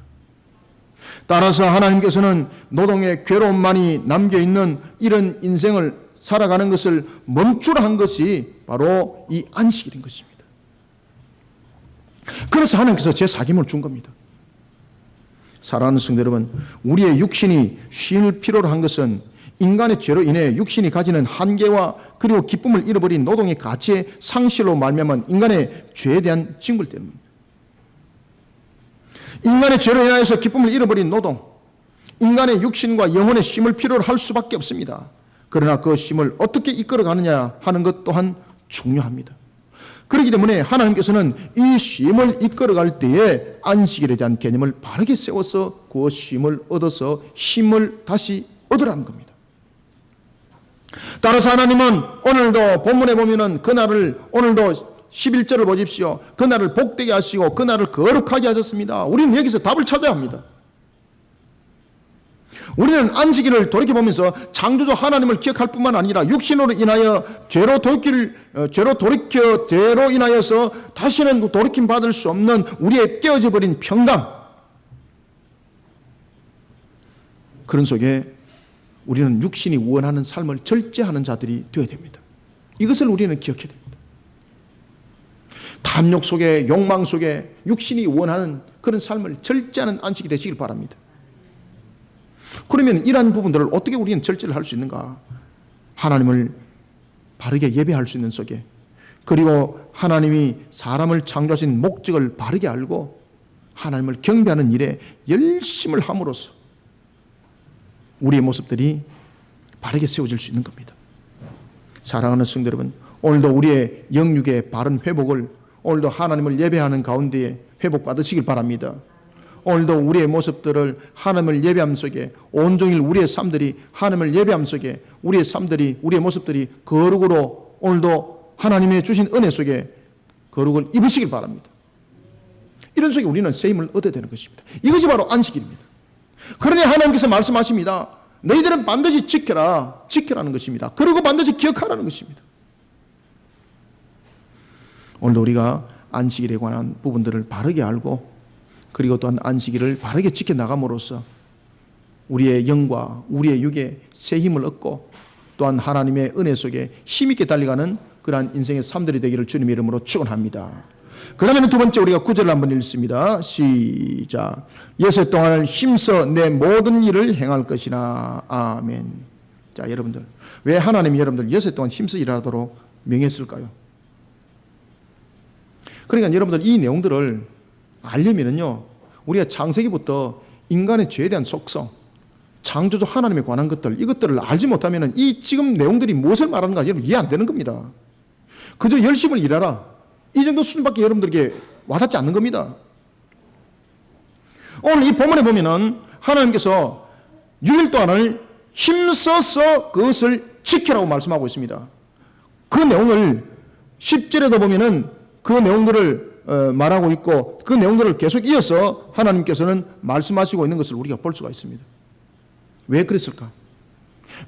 따라서 하나님께서는 노동의 괴로움만이 남겨있는 이런 인생을 살아가는 것을 멈추라 한 것이 바로 이 안식일인 것입니다. 그래서 하나님께서 제 사귐을 준 겁니다. 사랑하는 성도 여러분, 우리의 육신이 쉴 필요로 한 것은 인간의 죄로 인해 육신이 가지는 한계와 그리고 기쁨을 잃어버린 노동의 가치의 상실로 말미암은 인간의 죄에 대한 징벌 때문입니다. 인간의 죄로 인하여서 기쁨을 잃어버린 노동, 인간의 육신과 영혼의 쉼을 필요로 할 수밖에 없습니다. 그러나 그 쉼을 어떻게 이끌어가느냐 하는 것 또한 중요합니다. 그렇기 때문에 하나님께서는 이 쉼을 이끌어갈 때에 안식일에 대한 개념을 바르게 세워서 그 쉼을 얻어서 힘을 다시 얻으라는 겁니다. 따라서 하나님은 오늘도 본문에 보면은 그날을 오늘도 11절을 보십시오. 그날을 복되게 하시고 그날을 거룩하게 하셨습니다. 우리는 여기서 답을 찾아야 합니다. 우리는 안식일을 돌이켜보면서 창조주 하나님을 기억할 뿐만 아니라 육신으로 인하여 죄로 인하여서 다시는 돌이킴 받을 수 없는 우리의 깨어져 버린 평강, 그런 속에 우리는 육신이 원하는 삶을 절제하는 자들이 되어야 됩니다. 이것을 우리는 기억해야 됩니다. 탐욕 속에, 욕망 속에 육신이 원하는 그런 삶을 절제하는 안식이 되시길 바랍니다. 그러면 이러한 부분들을 어떻게 우리는 절제를 할 수 있는가? 하나님을 바르게 예배할 수 있는 속에, 그리고 하나님이 사람을 창조하신 목적을 바르게 알고 하나님을 경배하는 일에 열심을 함으로써 우리의 모습들이 바르게 세워질 수 있는 겁니다. 사랑하는 성도 여러분, 오늘도 우리의 영육의 바른 회복을 오늘도 하나님을 예배하는 가운데에 회복받으시길 바랍니다. 오늘도 우리의 모습들을 하나님을 예배함 속에 온종일 우리의 삶들이 하나님을 예배함 속에 우리의 삶들이 우리의 모습들이 거룩으로 오늘도 하나님의 주신 은혜 속에 거룩을 입으시길 바랍니다. 이런 속에 우리는 새 힘을 얻어야 되는 것입니다. 이것이 바로 안식일입니다. 그러니 하나님께서 말씀하십니다. 너희들은 반드시 지켜라는 것입니다. 그리고 반드시 기억하라는 것입니다. 오늘도 우리가 안식일에 관한 부분들을 바르게 알고 그리고 또한 안식일을 바르게 지켜나감으로써 우리의 영과 우리의 육에 새 힘을 얻고 또한 하나님의 은혜 속에 힘있게 달려가는 그러한 인생의 삶들이 되기를 주님의 이름으로 축원합니다. 그러면 두 번째 우리가 9절을 한번 읽습니다. 시작. 여섯 동안을 힘써 내 모든 일을 행할 것이나. 아멘. 자, 여러분들, 왜 하나님이 여러분들 여섯 동안 힘써 일하도록 명했을까요? 그러니까 여러분들 이 내용들을 알려면은요, 우리가 창세기부터 인간의 죄에 대한 속성, 창조주 하나님에 관한 것들, 이것들을 알지 못하면은 이 지금 내용들이 무엇을 말하는가 여러분 이해 안 되는 겁니다. 그저 열심을 일하라, 이 정도 수준밖에 여러분들에게 와닿지 않는 겁니다. 오늘 이 본문에 보면은 하나님께서 6일 동안을 힘써서 그것을 지키라고 말씀하고 있습니다. 그 내용을 10절에도 보면은 그 내용들을 말하고 있고 그 내용들을 계속 이어서 하나님께서는 말씀하시고 있는 것을 우리가 볼 수가 있습니다. 왜 그랬을까?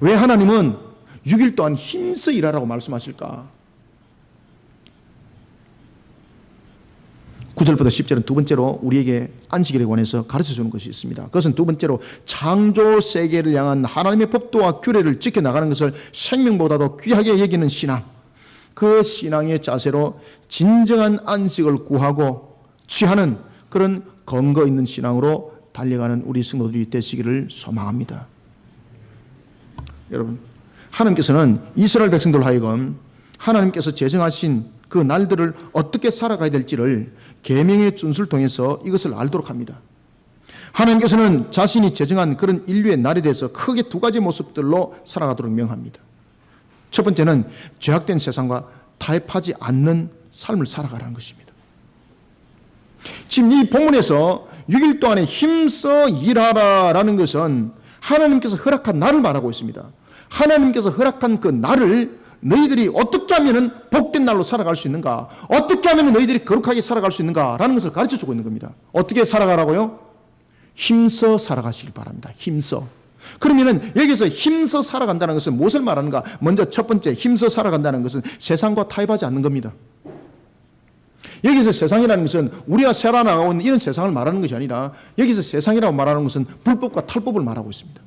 왜 하나님은 6일 동안 힘써 일하라고 말씀하실까? 9절부터 10절은 두 번째로 우리에게 안식일에 관해서 가르쳐주는 것이 있습니다. 그것은 두 번째로 창조 세계를 향한 하나님의 법도와 규례를 지켜나가는 것을 생명보다도 귀하게 여기는 신앙, 그 신앙의 자세로 진정한 안식을 구하고 취하는 그런 근거 있는 신앙으로 달려가는 우리 성도들이 되시기를 소망합니다. 여러분, 하나님께서는 이스라엘 백성들 하여금 하나님께서 제정하신 그 날들을 어떻게 살아가야 될지를 계명의 준수를 통해서 이것을 알도록 합니다. 하나님께서는 자신이 제정한 그런 인류의 날에 대해서 크게 두 가지 모습들로 살아가도록 명합니다. 첫 번째는 죄악된 세상과 타협하지 않는 삶을 살아가라는 것입니다. 지금 이 본문에서 6일 동안에 힘써 일하라라는 것은 하나님께서 허락한 날을 말하고 있습니다. 하나님께서 허락한 그 날을 너희들이 어떻게 하면 복된 날로 살아갈 수 있는가, 어떻게 하면 너희들이 거룩하게 살아갈 수 있는가라는 것을 가르쳐주고 있는 겁니다. 어떻게 살아가라고요? 힘써 살아가시길 바랍니다. 힘써. 그러면은 여기서 힘써 살아간다는 것은 무엇을 말하는가? 먼저 첫 번째, 힘써 살아간다는 것은 세상과 타협하지 않는 겁니다. 여기서 세상이라는 것은 우리가 살아나가고 있는 이런 세상을 말하는 것이 아니라, 여기서 세상이라고 말하는 것은 불법과 탈법을 말하고 있습니다.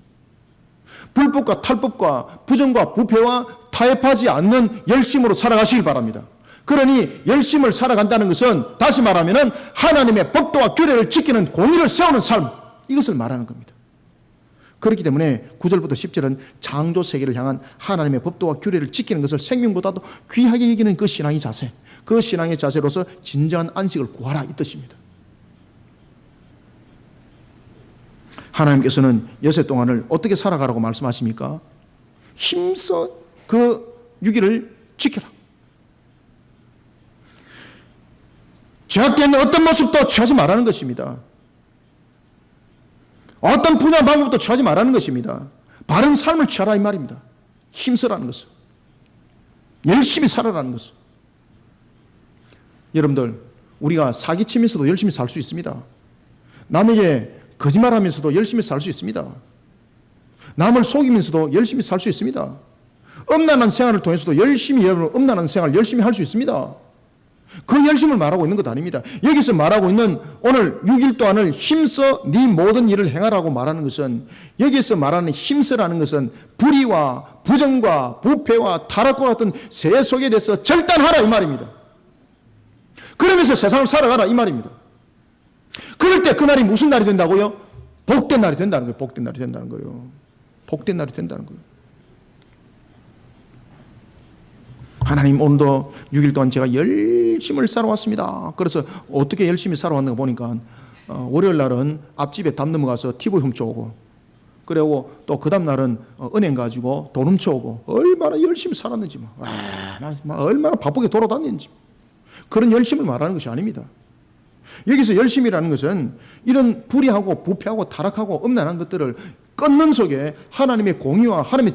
불법과 탈법과 부정과 부패와 타협하지 않는 열심으로 살아가시길 바랍니다. 그러니 열심을 살아간다는 것은 다시 말하면 하나님의 법도와 규례를 지키는 공의를 세우는 삶, 이것을 말하는 겁니다. 그렇기 때문에 9절부터 10절은 창조 세계를 향한 하나님의 법도와 규례를 지키는 것을 생명보다도 귀하게 여기는 그 신앙의 자세, 그 신앙의 자세로서 진정한 안식을 구하라, 이 뜻입니다. 하나님께서는 여세 동안을 어떻게 살아가라고 말씀하십니까? 힘써 그 6일을 지켜라. 죄악된 어떤 모습도 취하지 말라는 것입니다. 어떤 분야 방법도 취하지 말라는 것입니다. 바른 삶을 취하라, 이 말입니다. 힘쓰라는 것은, 열심히 살아라는 것은. 여러분들, 우리가 사기치면서도 열심히 살 수 있습니다. 남에게 거짓말하면서도 열심히 살 수 있습니다. 남을 속이면서도 열심히 살 수 있습니다. 음란한 생활을 통해서도 열심히, 음란한 생활 열심히 할 수 있습니다. 그 열심을 말하고 있는 것 아닙니다. 여기서 말하고 있는 오늘 6일 동안을 힘써 네 모든 일을 행하라고 말하는 것은, 여기서 말하는 힘써라는 것은 불의와 부정과 부패와 타락과 같은 세 속에 대해서 절단하라, 이 말입니다. 그러면서 세상을 살아가라, 이 말입니다. 그럴 때 그날이 무슨 날이 된다고요? 복된 날이 된다는 거예요. 복된 날이 된다는 거예요. 복된 날이 된다는 거예요. 하나님, 오늘도 6일 동안 제가 열심히 살아왔습니다. 그래서 어떻게 열심히 살아왔는가 보니까 월요일 날은 앞집에 담 넘어가서 TV 훔쳐오고, 그리고 또 그 다음 날은 은행 가지고 돈 훔쳐오고, 얼마나 열심히 살았는지, 얼마나 바쁘게 돌아다녔는지, 그런 열심을 말하는 것이 아닙니다. 여기서 열심이라는 것은 이런 불의하고 부패하고 타락하고 음란한 것들을 끊는 속에 하나님의 공의와 하나님의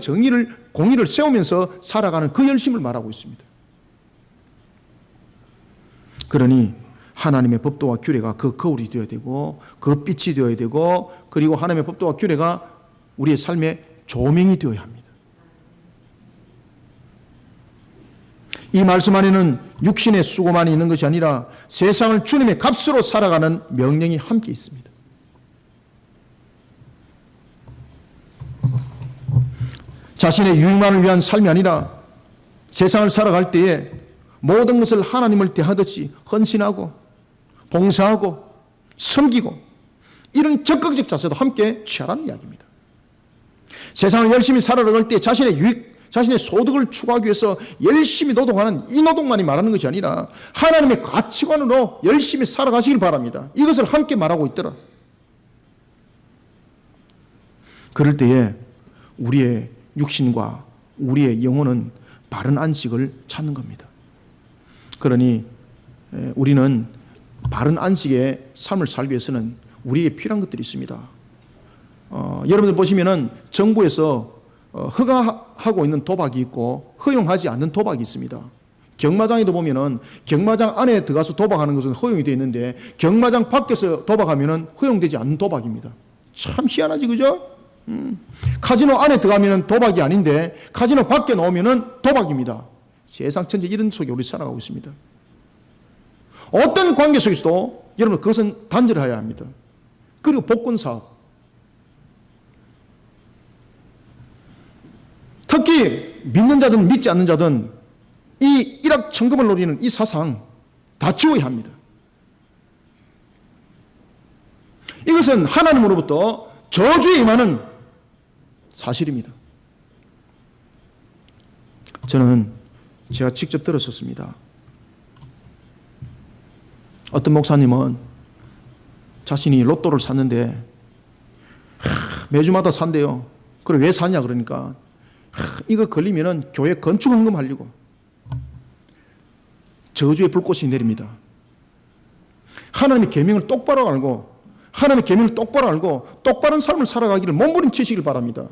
공의를 세우면서 살아가는 그 열심을 말하고 있습니다. 그러니 하나님의 법도와 규례가 그 거울이 되어야 되고, 그 빛이 되어야 되고, 그리고 하나님의 법도와 규례가 우리의 삶의 조명이 되어야 합니다. 이 말씀 안에는 육신의 수고만이 있는 것이 아니라 세상을 주님의 값으로 살아가는 명령이 함께 있습니다. 자신의 유익만을 위한 삶이 아니라 세상을 살아갈 때에 모든 것을 하나님을 대하듯이 헌신하고 봉사하고 섬기고, 이런 적극적 자세도 함께 취하라는 이야기입니다. 세상을 열심히 살아갈 때 자신의 유익, 자신의 소득을 추구하기 위해서 열심히 노동하는 이 노동만이 말하는 것이 아니라 하나님의 가치관으로 열심히 살아가시길 바랍니다. 이것을 함께 말하고 있더라. 그럴 때에 우리의 육신과 우리의 영혼은 바른 안식을 찾는 겁니다. 그러니 우리는 바른 안식의 삶을 살기 위해서는 우리에게 필요한 것들이 있습니다. 여러분들 보시면은 정부에서 허가하고 있는 도박이 있고 허용하지 않는 도박이 있습니다. 경마장에도 보면은 경마장 안에 들어가서 도박하는 것은 허용이 되어 있는데 경마장 밖에서 도박하면은 허용되지 않는 도박입니다. 참 희한하지, 그죠? 카지노 안에 들어가면은 도박이 아닌데 카지노 밖에 나오면은 도박입니다. 세상 천지 이런 속에 우리 살아가고 있습니다. 어떤 관계 속에서도 여러분 그것은 단절해야 합니다. 그리고 복권 사업, 특히 믿는 자든 믿지 않는 자든 이 일확천금을 노리는 이 사상 다 지워야 합니다. 이것은 하나님으로부터 저주에 임하는 사실입니다. 저는 제가 직접 들었었습니다. 어떤 목사님은 자신이 로또를 샀는데 매주마다 산대요. 그래 왜 사냐 그러니까 이거 걸리면은 교회 건축 헌금하려고. 저주의 불꽃이 내립니다. 하나님의 계명을 똑바로 알고 하나님의 계명을 똑바로 알고 똑바른 삶을 살아가기를 몸부림치시길 바랍니다.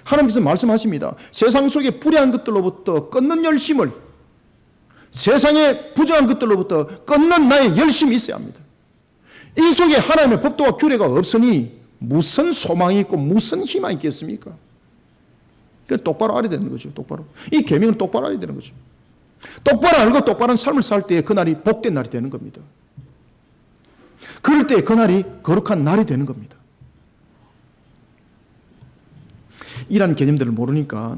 하나님께서 말씀하십니다. 세상 속에 불의한 것들로부터 끊는 열심을, 세상의 부정한 것들로부터 끊는 나의 열심이 있어야 합니다. 이 속에 하나님의 법도와 규례가 없으니 무슨 소망이 있고 무슨 희망이 있겠습니까? 그걸 똑바로 알아야 되는 거죠. 똑바로. 이 계명은 똑바로 알아야 되는 거죠. 똑바로 알고 똑바른 삶을 살 때에 그날이 복된 날이 되는 겁니다. 그럴 때 그날이 거룩한 날이 되는 겁니다. 이런 개념들을 모르니까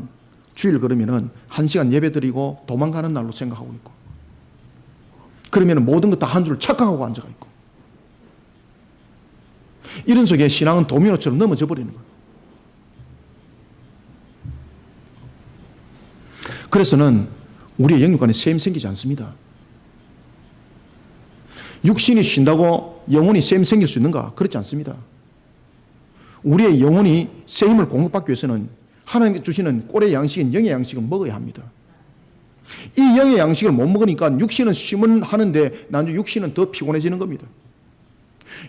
주일 그러면은 1시간 예배 드리고 도망가는 날로 생각하고 있고, 그러면 모든 것 다 한 줄 착각하고 앉아가 있고, 이런 속에 신앙은 도미노처럼 넘어져 버리는 거예요. 그래서는 우리의 영육 안에 셈 생기지 않습니다. 육신이 쉰다고 영혼이 셈 생길 수 있는가? 그렇지 않습니다. 우리의 영혼이 새 힘을 공급받기 위해서는 하나님께 주시는 꼴의 양식인 영의 양식을 먹어야 합니다. 이 영의 양식을 못 먹으니까 육신은 쉼은 하는데 나중에 육신은 더 피곤해지는 겁니다.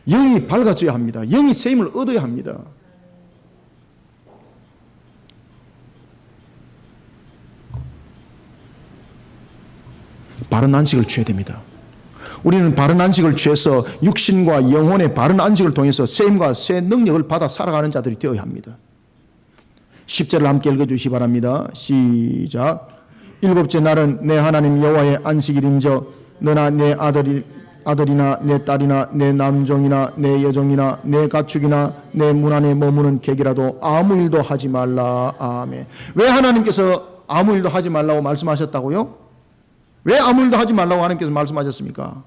영이 밝아져야 합니다. 영이 새 힘을 얻어야 합니다. 바른 안식을 취해야 됩니다. 우리는 바른 안식을 취해서 육신과 영혼의 바른 안식을 통해서 새 힘과 새 능력을 받아 살아가는 자들이 되어야 합니다. 10절을 함께 읽어주시기 바랍니다. 시작. 일곱째 날은 내 하나님 여호와의 안식일인저 너나 내 아들이나 내 딸이나 내 남종이나 내 여종이나 내 가축이나 내 문 안에 머무는 객이라도 아무 일도 하지 말라. 아멘. 왜 하나님께서 아무 일도 하지 말라고 말씀하셨다고요? 왜 아무 일도 하지 말라고 하나님께서 말씀하셨습니까?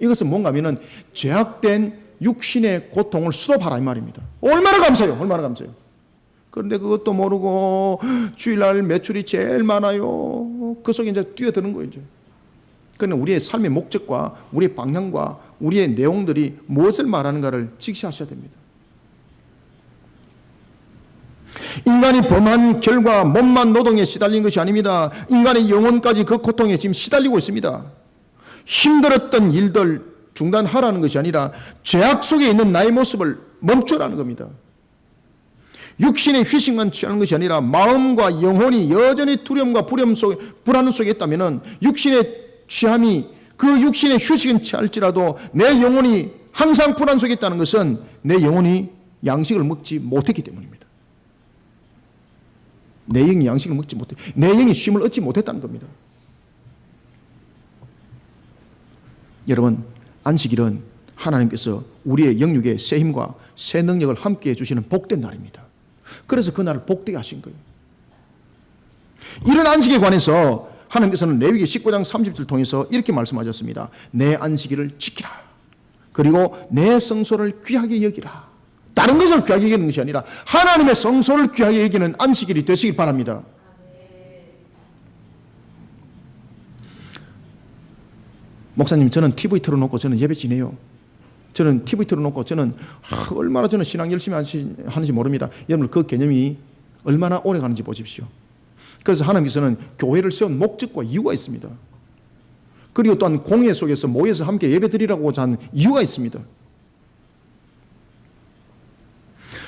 이것은 뭔가 하면은 죄악된 육신의 고통을 수도하라 이 말입니다. 얼마나 감사해요. 얼마나 감사해요. 그런데 그것도 모르고 주일날 매출이 제일 많아요. 그 속에 이제 뛰어드는 거예요. 그러나 우리의 삶의 목적과 우리의 방향과 우리의 내용들이 무엇을 말하는가를 직시하셔야 됩니다. 인간이 범한 결과 몸만 노동에 시달린 것이 아닙니다. 인간의 영혼까지 그 고통에 지금 시달리고 있습니다. 힘들었던 일들 중단하라는 것이 아니라 죄악 속에 있는 나의 모습을 멈추라는 겁니다. 육신의 휴식만 취하는 것이 아니라 마음과 영혼이 여전히 두려움과 불안 속에 있다면 육신의 취함이 그 육신의 휴식은 취할지라도 내 영혼이 항상 불안 속에 있다는 것은 내 영혼이 양식을 먹지 못했기 때문입니다. 내 영이 양식을 먹지 못해, 내 영이 쉼을 얻지 못했다는 겁니다. 여러분, 안식일은 하나님께서 우리의 영육에 새 힘과 새 능력을 함께 해주시는 복된 날입니다. 그래서 그 날을 복되게 하신 거예요. 이런 안식에 관해서 하나님께서는 레위기 19장 30절 통해서 이렇게 말씀하셨습니다. 내 안식일을 지키라. 그리고 내 성소를 귀하게 여기라. 다른 것을 귀하게 여기는 것이 아니라 하나님의 성소를 귀하게 여기는 안식일이 되시길 바랍니다. 목사님, 저는 TV 틀어놓고 저는 예배 지내요. 저는 TV 틀어놓고 저는 얼마나 저는 신앙 열심히 하는지 모릅니다. 여러분, 그 개념이 얼마나 오래 가는지 보십시오. 그래서 하나님께서는 교회를 세운 목적과 이유가 있습니다. 그리고 또한 공예 속에서 모여서 함께 예배 드리라고 한 이유가 있습니다.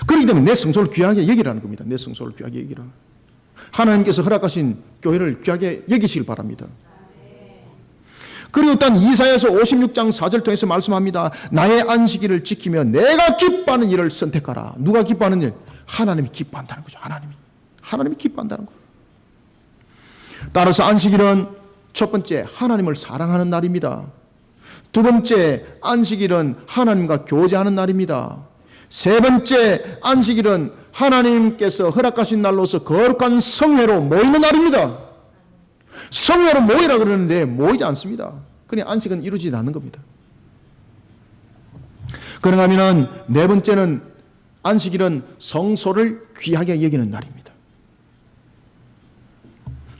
그렇기 때문에 내 성소를 귀하게 여기라는 겁니다. 내 성소를 귀하게 여기라. 하나님께서 허락하신 교회를 귀하게 여기시길 바랍니다. 그리고 또한 이사야서 56장 4절 통해서 말씀합니다. 나의 안식일을 지키며 내가 기뻐하는 일을 선택하라. 누가 기뻐하는 일? 하나님이 기뻐한다는 거죠. 하나님이 기뻐한다는 거예요. 따라서 안식일은 첫 번째, 하나님을 사랑하는 날입니다. 두 번째, 안식일은 하나님과 교제하는 날입니다. 세 번째, 안식일은 하나님께서 허락하신 날로서 거룩한 성회로 모이는 날입니다. 성회로 모이라 그러는데 모이지 않습니다. 그냥 안식은 이루어지지 않는 겁니다. 그런가 하면 네 번째는 안식일은 성소를 귀하게 여기는 날입니다.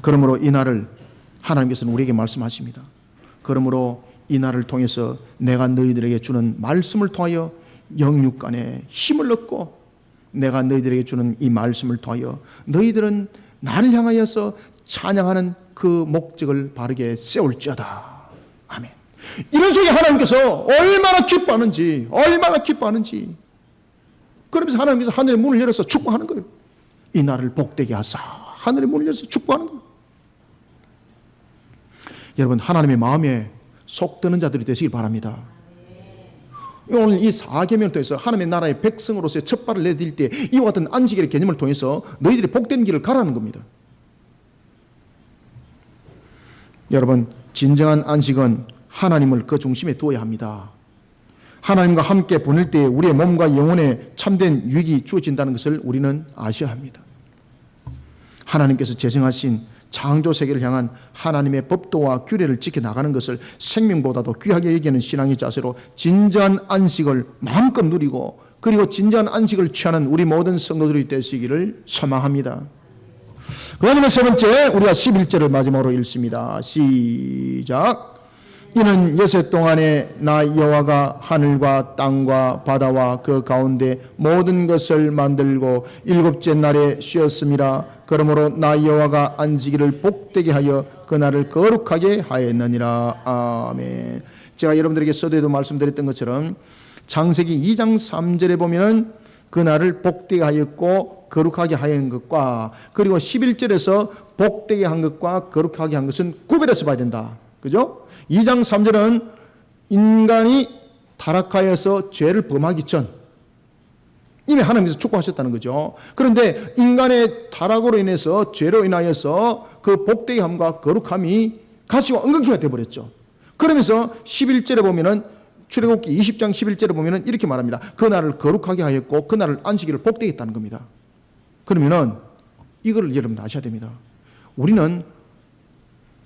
그러므로 이 날을 하나님께서는 우리에게 말씀하십니다. 그러므로 이 날을 통해서 내가 너희들에게 주는 말씀을 통하여 영육간에 힘을 얻고, 내가 너희들에게 주는 이 말씀을 통하여 너희들은 나를 향하여서 찬양하는 그 목적을 바르게 세울지어다. 아멘. 이런 속에 하나님께서 얼마나 기뻐하는지, 얼마나 기뻐하는지. 그러면서 하나님께서 하늘의 문을 열어서 축복하는 거예요. 이 날을 복되게 하사 하늘의 문을 열어서 축복하는 거예요. 여러분, 하나님의 마음에 속드는 자들이 되시길 바랍니다. 오늘 이 4계명을 통해서 하나님의 나라의 백성으로서의 첫 발을 내딜 때 이와 같은 안식일의 개념을 통해서 너희들이 복된 길을 가라는 겁니다. 여러분, 진정한 안식은 하나님을 그 중심에 두어야 합니다. 하나님과 함께 보낼 때 우리의 몸과 영혼에 참된 유익이 주어진다는 것을 우리는 아셔야 합니다. 하나님께서 제정하신 창조 세계를 향한 하나님의 법도와 규례를 지켜나가는 것을 생명보다도 귀하게 여기는 신앙의 자세로 진정한 안식을 마음껏 누리고, 그리고 진정한 안식을 취하는 우리 모든 성도들이 되시기를 소망합니다. 그 다음에 세 번째, 우리가 11절을 마지막으로 읽습니다. 시작. 이는 여섯 동안에 나 여호와가 하늘과 땅과 바다와 그 가운데 모든 것을 만들고 일곱째 날에 쉬었음이라. 그러므로 나 여호와가 안식일을 복되게 하여 그날을 거룩하게 하였느니라. 아멘. 제가 여러분들에게 서두에도 말씀드렸던 것처럼 창세기 2장 3절에 보면은 그날을 복되게 하였고 거룩하게 하였는 것과, 그리고 11절에서 복되게 한 것과 거룩하게 한 것은 구별해서 봐야 된다. 그죠? 2장 3절은 인간이 타락하여서 죄를 범하기 전 이미 하나님께서 축복하셨다는 거죠. 그런데 인간의 타락으로 인해서, 죄로 인하여서 그 복되게 함과 거룩함이 가시와 엉겅퀴가 되어버렸죠. 그러면서 11절에 보면은, 출애굽기 20장 11절에 보면은 이렇게 말합니다. 그날을 거룩하게 하였고 그날을 안식일을 복되게 했다는 겁니다. 그러면은 이거를 여러분 아셔야 됩니다. 우리는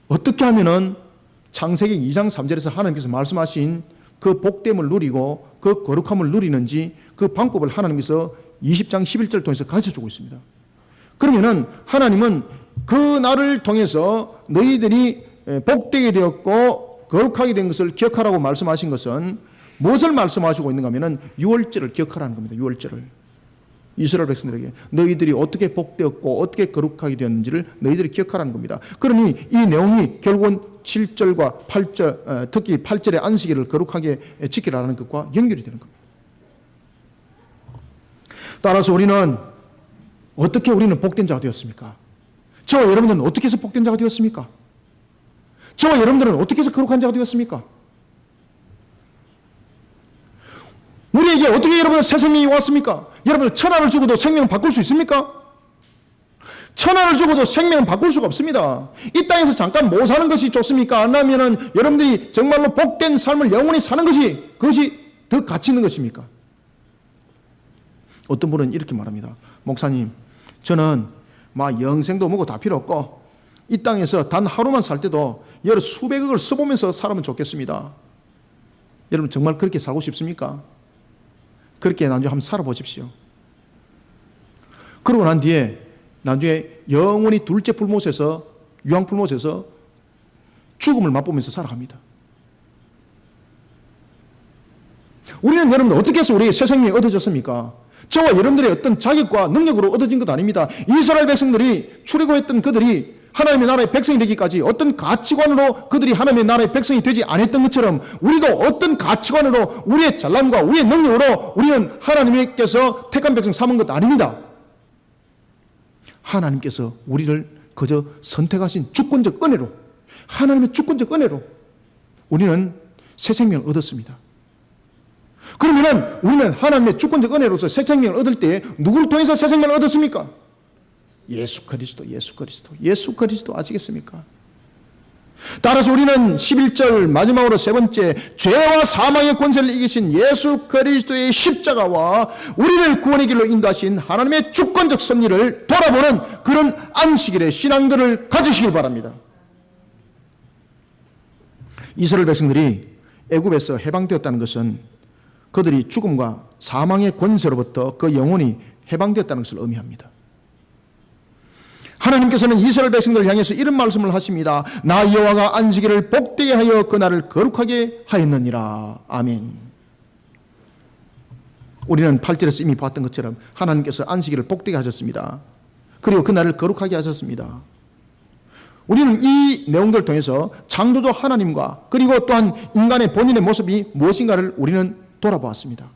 어떻게 하면은 창세기 2장 3절에서 하나님께서 말씀하신 그 복됨을 누리고 그 거룩함을 누리는지, 그 방법을 하나님께서 20장 11절을 통해서 가르쳐주고 있습니다. 그러면은 하나님은 그 날을 통해서 너희들이 복되게 되었고 거룩하게 된 것을 기억하라고 말씀하신 것은 무엇을 말씀하시고 있는가 하면은 유월절을 기억하라는 겁니다. 유월절을. 이스라엘 백성들에게 너희들이 어떻게 복되었고 어떻게 거룩하게 되었는지를 너희들이 기억하라는 겁니다. 그러니 이 내용이 결국은 7절과 8절, 특히 8절의 안식일을 거룩하게 지키라는 것과 연결이 되는 겁니다. 따라서 우리는 어떻게 우리는 복된 자가 되었습니까? 저와 여러분들은 어떻게 해서 복된 자가 되었습니까? 저와 여러분들은 어떻게 해서 거룩한 자가 되었습니까? 우리에게 어떻게 여러분 새 생명이 왔습니까? 여러분 천하를 주고도 생명을 바꿀 수 있습니까? 천하를 주고도 생명은 바꿀 수가 없습니다. 이 땅에서 잠깐 뭐 사는 것이 좋습니까? 아니면은 여러분들이 정말로 복된 삶을 영원히 사는 것이, 그것이 더 가치 있는 것입니까? 어떤 분은 이렇게 말합니다. 목사님, 저는 막 영생도 뭐고 다 필요 없고 이 땅에서 단 하루만 살 때도 여러 수백억을 써보면서 살면 좋겠습니다. 여러분 정말 그렇게 살고 싶습니까? 그렇게 나중에 한번 살아보십시오. 그러고 난 뒤에 나중에 영원히 둘째 풀못에서, 유황풀못에서 죽음을 맛보면서 살아갑니다. 우리는 여러분 어떻게 해서 우리에게 새 생명이 얻어졌습니까? 저와 여러분들의 어떤 자격과 능력으로 얻어진 것 아닙니다. 이스라엘 백성들이 출애굽했던 그들이 하나님의 나라의 백성이 되기까지 어떤 가치관으로 그들이 하나님의 나라의 백성이 되지 않았던 것처럼 우리도 어떤 가치관으로 우리의 잘남과 우리의 능력으로 우리는 하나님께서 택한 백성 삼은 것 아닙니다. 하나님께서 우리를 그저 선택하신 주권적 은혜로, 하나님의 주권적 은혜로 우리는 새 생명을 얻었습니다. 그러면 우리는 하나님의 주권적 은혜로서 새 생명을 얻을 때 누구를 통해서 새 생명을 얻었습니까? 예수 그리스도, 예수 그리스도, 예수 그리스도 아시겠습니까? 따라서 우리는 11절 마지막으로 세 번째, 죄와 사망의 권세를 이기신 예수 그리스도의 십자가와 우리를 구원의 길로 인도하신 하나님의 주권적 섭리를 돌아보는 그런 안식일의 신앙들을 가지시길 바랍니다. 이스라엘 백성들이 애굽에서 해방되었다는 것은 그들이 죽음과 사망의 권세로부터 그 영혼이 해방되었다는 것을 의미합니다. 하나님께서는 이스라엘 백성들을 향해서 이런 말씀을 하십니다. 나 여호와가 안식일을 복되게 하여 그날을 거룩하게 하였느니라. 아멘. 우리는 8절에서 이미 봤던 것처럼 하나님께서 안식일을 복되게 하셨습니다. 그리고 그날을 거룩하게 하셨습니다. 우리는 이 내용들을 통해서 창조주 하나님과 그리고 또한 인간의 본인의 모습이 무엇인가를 우리는 돌아보았습니다.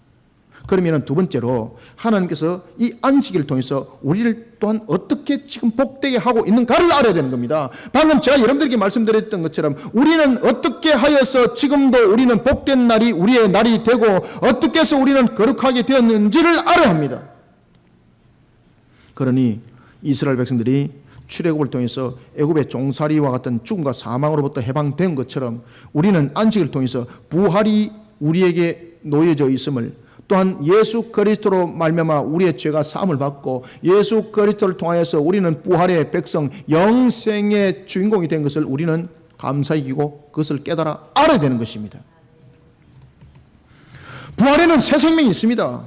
그러면 두 번째로 하나님께서 이 안식일을 통해서 우리를 또한 어떻게 지금 복되게 하고 있는가를 알아야 되는 겁니다. 방금 제가 여러분들에게 말씀드렸던 것처럼 우리는 어떻게 하여서 지금도 우리는 복된 날이 우리의 날이 되고 어떻게 해서 우리는 거룩하게 되었는지를 알아야 합니다. 그러니 이스라엘 백성들이 출애굽을 통해서 애굽의 종살이와 같은 죽음과 사망으로부터 해방된 것처럼 우리는 안식을 통해서 부활이 우리에게 놓여져 있음을, 또한 예수 그리스도로 말미암아 우리의 죄가 사함을 받고 예수 그리스도를 통하여서 우리는 부활의 백성 영생의 주인공이 된 것을 우리는 감사히 여기고 그것을 깨달아 알아야 되는 것입니다. 부활에는 새 생명이 있습니다.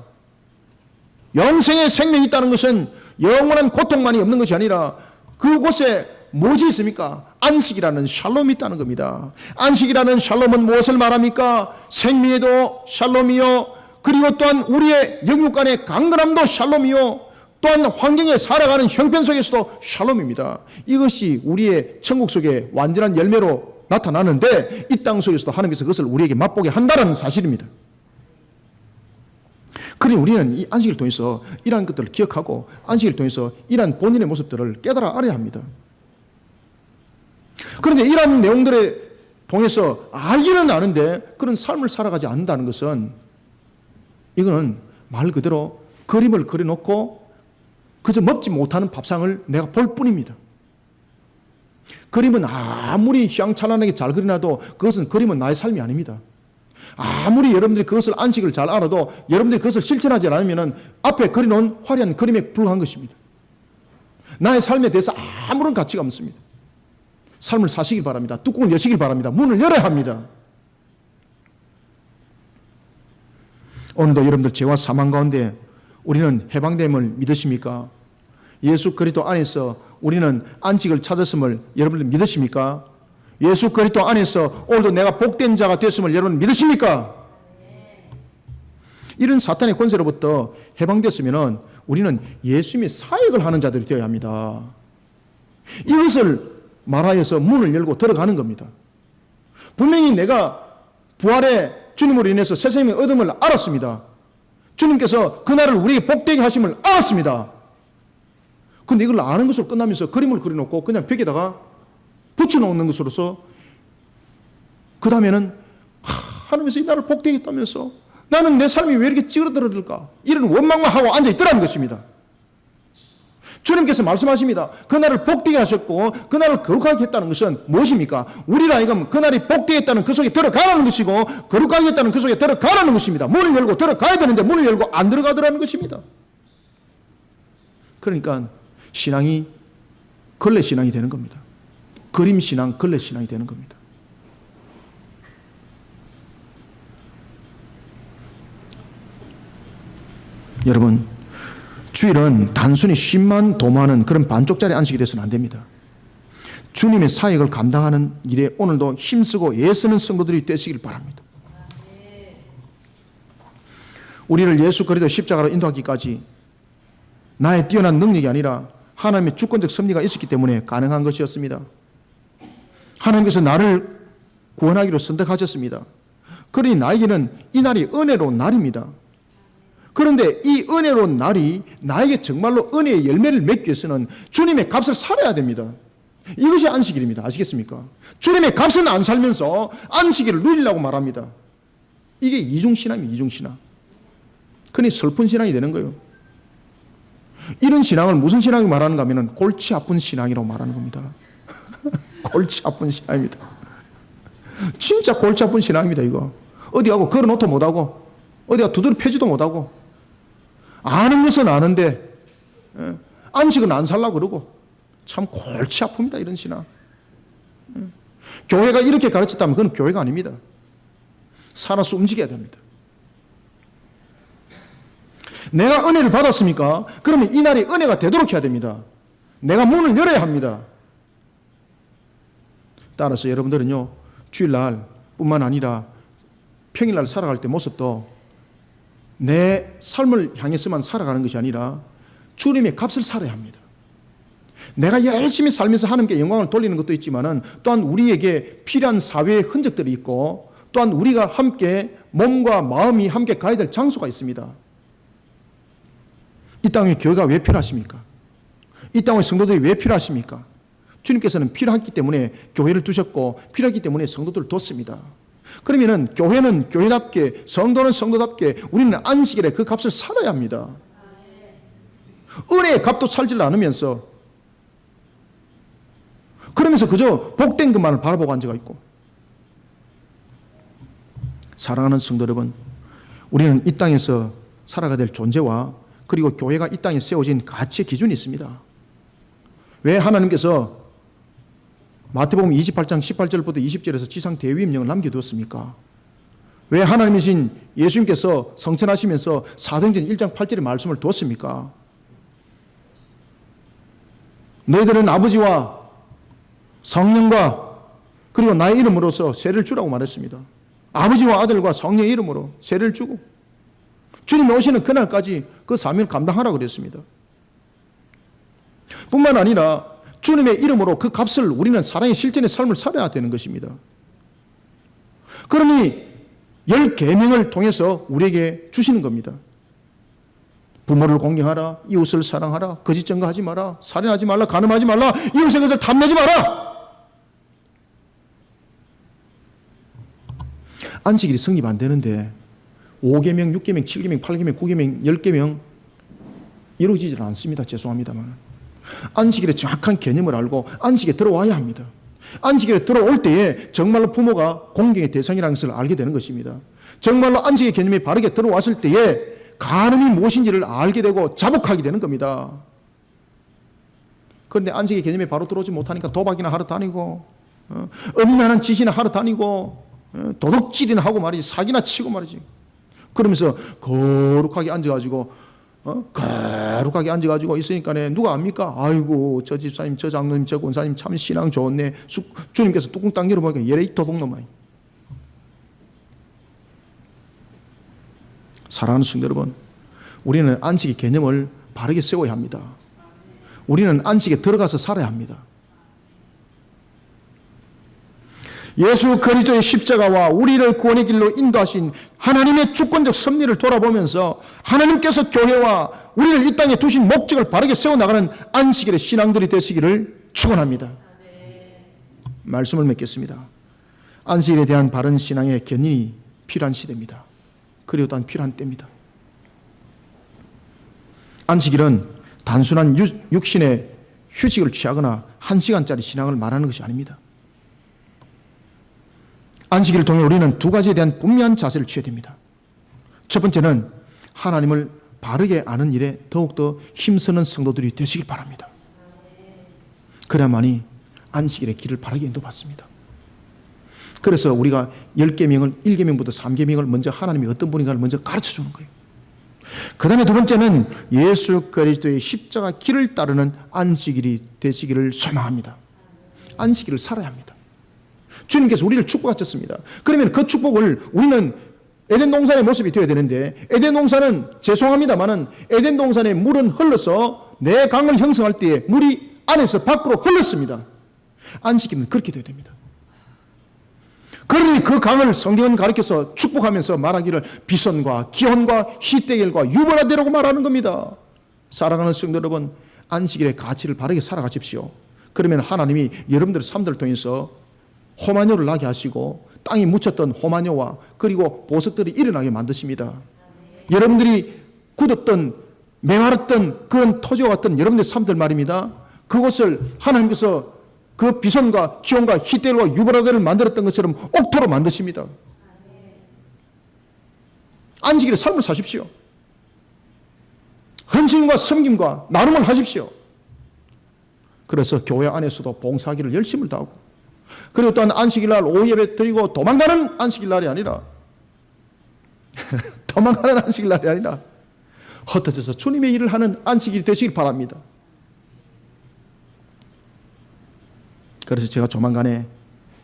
영생의 생명이 있다는 것은 영원한 고통만이 없는 것이 아니라 그곳에 무엇이 있습니까? 안식이라는 샬롬이 있다는 겁니다. 안식이라는 샬롬은 무엇을 말합니까? 생명에도 샬롬이요, 그리고 또한 우리의 영육간의 강건함도 샬롬이요, 또한 환경에 살아가는 형편 속에서도 샬롬입니다. 이것이 우리의 천국 속의 완전한 열매로 나타나는데 이 땅 속에서도 하나님께서 그것을 우리에게 맛보게 한다는 사실입니다. 그러니 우리는 이 안식을 통해서 이러한 것들을 기억하고 안식을 통해서 이러한 본인의 모습들을 깨달아 알아야 합니다. 그런데 이러한 내용들을 통해서 알기는 아는데 그런 삶을 살아가지 않는다는 것은 이거는 말 그대로 그림을 그려놓고 그저 먹지 못하는 밥상을 내가 볼 뿐입니다. 그림은 아무리 휘황찬란하게 잘 그려놔도 그것은 그림은 나의 삶이 아닙니다. 아무리 여러분들이 그것을 안식을 잘 알아도 여러분들이 그것을 실천하지 않으면 앞에 그려놓은 화려한 그림에 불과한 것입니다. 나의 삶에 대해서 아무런 가치가 없습니다. 삶을 사시길 바랍니다. 뚜껑을 여시길 바랍니다. 문을 열어야 합니다. 오늘도 여러분들 죄와 사망 가운데 우리는 해방됨을 믿으십니까? 예수 그리스도 안에서 우리는 안식을 찾았음을 여러분들 믿으십니까? 예수 그리스도 안에서 오늘도 내가 복된 자가 됐음을 여러분 믿으십니까? 이런 사탄의 권세로부터 해방됐으면 우리는 예수님의 사역을 하는 자들이 되어야 합니다. 이것을 말하여서 문을 열고 들어가는 겁니다. 분명히 내가 부활의 주님으로 인해서 새 생명의 얻음을 알았습니다. 주님께서 그날을 우리에게 복되게 하심을 알았습니다. 그런데 이걸 아는 것으로 끝나면서 그림을 그려놓고 그냥 벽에다가 붙여놓는 것으로서 그 다음에는 하나님께서 이 나를 복되게 했다면서 나는 내 삶이 왜 이렇게 찌그러들까? 이런 원망만 하고 앉아있더라는 것입니다. 주님께서 말씀하십니다. 그날을 복되게 하셨고 그날을 거룩하게 했다는 것은 무엇입니까? 우리가 이건 그날이 복되게 했다는 그 속에 들어가라는 것이고 거룩하게 했다는 그 속에 들어가라는 것입니다. 문을 열고 들어가야 되는데 문을 열고 안 들어가더라는 것입니다. 그러니까 신앙이 걸레신앙이 되는 겁니다. 그림신앙, 걸레신앙이 되는 겁니다. 여러분, 주일은 단순히 쉼만 도모하는 그런 반쪽짜리 안식이 돼서는 안 됩니다. 주님의 사역을 감당하는 일에 오늘도 힘쓰고 애쓰는 성도들이 되시길 바랍니다. 우리를 예수 그리스도 십자가로 인도하기까지 나의 뛰어난 능력이 아니라 하나님의 주권적 섭리가 있었기 때문에 가능한 것이었습니다. 하나님께서 나를 구원하기로 선택하셨습니다. 그러니 나에게는 이 날이 은혜로운 날입니다. 그런데 이 은혜로운 날이 나에게 정말로 은혜의 열매를 맺기 위해서는 주님의 값을 살아야 됩니다. 이것이 안식일입니다. 아시겠습니까? 주님의 값은 안 살면서 안식일을 누리려고 말합니다. 이게 이중신앙입니다. 이중신앙. 그러니 슬픈 신앙이 되는 거예요. 이런 신앙을 무슨 신앙이 말하는가 하면 골치 아픈 신앙이라고 말하는 겁니다. 골치 아픈 신앙입니다. 진짜 골치 아픈 신앙입니다. 이거 어디 가고 걸어놓도 못하고 어디가 두드려 패지도 못하고 아는 것은 아는데 안식은 안 살라고 그러고 참 골치 아픕니다. 이런 신앙. 교회가 이렇게 가르쳤다면 그건 교회가 아닙니다. 살아서 움직여야 됩니다. 내가 은혜를 받았습니까? 그러면 이 날이 은혜가 되도록 해야 됩니다. 내가 문을 열어야 합니다. 따라서 여러분들은요, 주일날 뿐만 아니라 평일날 살아갈 때 모습도 내 삶을 향해서만 살아가는 것이 아니라 주님의 값을 살아야 합니다. 내가 열심히 살면서 하나님께 영광을 돌리는 것도 있지만은 또한 우리에게 필요한 사회의 흔적들이 있고 또한 우리가 함께 몸과 마음이 함께 가야 될 장소가 있습니다. 이 땅에 교회가 왜 필요하십니까? 이 땅에 성도들이 왜 필요하십니까? 주님께서는 필요했기 때문에 교회를 두셨고 필요했기 때문에 성도들을 뒀습니다. 그러면은 교회는 교회답게 성도는 성도답게 우리는 안식일에 그 값을 살아야 합니다. 은혜의 값도 살지를 않으면서 그러면서 그저 복된 것만을 바라보고 앉아가 있고. 사랑하는 성도 여러분, 우리는 이 땅에서 살아가야 될 존재와 그리고 교회가 이 땅에 세워진 가치의 기준이 있습니다. 왜 하나님께서 마태복음 28장 18절부터 20절에서 지상 대위임령을 남겨두었습니까? 왜 하나님이신 예수님께서 성천하시면서 사도행전 1장 8절의 말씀을 두었습니까? 너희들은 아버지와 성령과 그리고 나의 이름으로서 세례를 주라고 말했습니다. 아버지와 아들과 성령의 이름으로 세례를 주고 주님이 오시는 그날까지 그 사명을 감당하라고 그랬습니다. 뿐만 아니라 주님의 이름으로 그 값을 우리는 사랑의 실전의 삶을 살아야 되는 것입니다. 그러니 10계명을 통해서 우리에게 주시는 겁니다. 부모를 공경하라, 이웃을 사랑하라, 거짓 증거하지 마라, 살인하지 말라, 간음하지 말라, 이웃의 것을 탐내지 마라. 안식일이 성립 안 되는데 5계명, 6계명, 7계명, 8계명, 9계명, 10계명 이루어지질 않습니다. 죄송합니다만. 안식일의 정확한 개념을 알고 안식에 들어와야 합니다. 안식일에 들어올 때에 정말로 부모가 공경의 대상이라는 것을 알게 되는 것입니다. 정말로 안식의 개념이 바르게 들어왔을 때에 간음이 무엇인지를 알게 되고 자복하게 되는 겁니다. 그런데 안식의 개념이 바로 들어오지 못하니까 도박이나 하러 다니고 음란한 짓이나 하러 다니고 도둑질이나 하고 말이지, 사기나 치고 말이지. 그러면서 거룩하게 앉아가지고 거룩하게 앉아가지고 있으니까 누가 압니까? 아이고 저 집사님, 저 장로님, 저 권사님 참 신앙 좋네. 주님께서 뚜껑 딱 열어보니까 예레이 도둑놈아. 사랑하는 성도 여러분, 우리는 안식의 개념을 바르게 세워야 합니다. 우리는 안식에 들어가서 살아야 합니다. 예수 그리스도의 십자가와 우리를 구원의 길로 인도하신 하나님의 주권적 섭리를 돌아보면서 하나님께서 교회와 우리를 이 땅에 두신 목적을 바르게 세워나가는 안식일의 신앙들이 되시기를 축원합니다. 말씀을 맺겠습니다. 안식일에 대한 바른 신앙의 견인이 필요한 시대입니다. 그리고 또한 필요한 때입니다. 안식일은 단순한 육신의 휴식을 취하거나 1시간짜리 신앙을 말하는 것이 아닙니다. 안식일을 통해 우리는 두 가지에 대한 분명한 자세를 취해야 됩니다. 첫 번째는 하나님을 바르게 아는 일에 더욱더 힘쓰는 성도들이 되시길 바랍니다. 그래야만이 안식일의 길을 바르게 인도받습니다. 그래서 우리가 10계명을 1계명부터 3계명을 먼저 하나님이 어떤 분인가를 먼저 가르쳐주는 거예요. 그 다음에 두 번째는 예수 그리스도의 십자가 길을 따르는 안식일이 되시기를 소망합니다. 안식일을 살아야 합니다. 주님께서 우리를 축복하셨습니다. 그러면 그 축복을 우리는 에덴 동산의 모습이 되어야 되는데 에덴 동산은 죄송합니다만은 에덴 동산의 물은 흘러서 내 강을 형성할 때에 물이 안에서 밖으로 흘렀습니다. 안식일은 그렇게 되어야 됩니다. 그러니 그 강을 성경은 가르쳐서 축복하면서 말하기를 비선과 기혼과 희대결과 유보라되라고 말하는 겁니다. 사랑하는 성도 여러분, 안식일의 가치를 바르게 살아가십시오. 그러면 하나님이 여러분들의 삶들을 통해서 호마뇨를 나게 하시고 땅이 묻혔던 호마뇨와 그리고 보석들이 일어나게 만드십니다. 여러분들이 굳었던 메마랐던 그런 토지와 같은 여러분들의 삶들 말입니다. 그것을 하나님께서 그 비손과 기온과 히델과 유브라데를 만들었던 것처럼 옥토로 만드십니다. 안식일의 삶을 사십시오. 헌신과 섬김과 나눔을 하십시오. 그래서 교회 안에서도 봉사하기를 열심을 다하고 그리고 또한 안식일날 오후 예배 드리고 도망가는 안식일날이 아니라 도망가는 안식일날이 아니라 흩어져서 주님의 일을 하는 안식일이 되시길 바랍니다. 그래서 제가 조만간에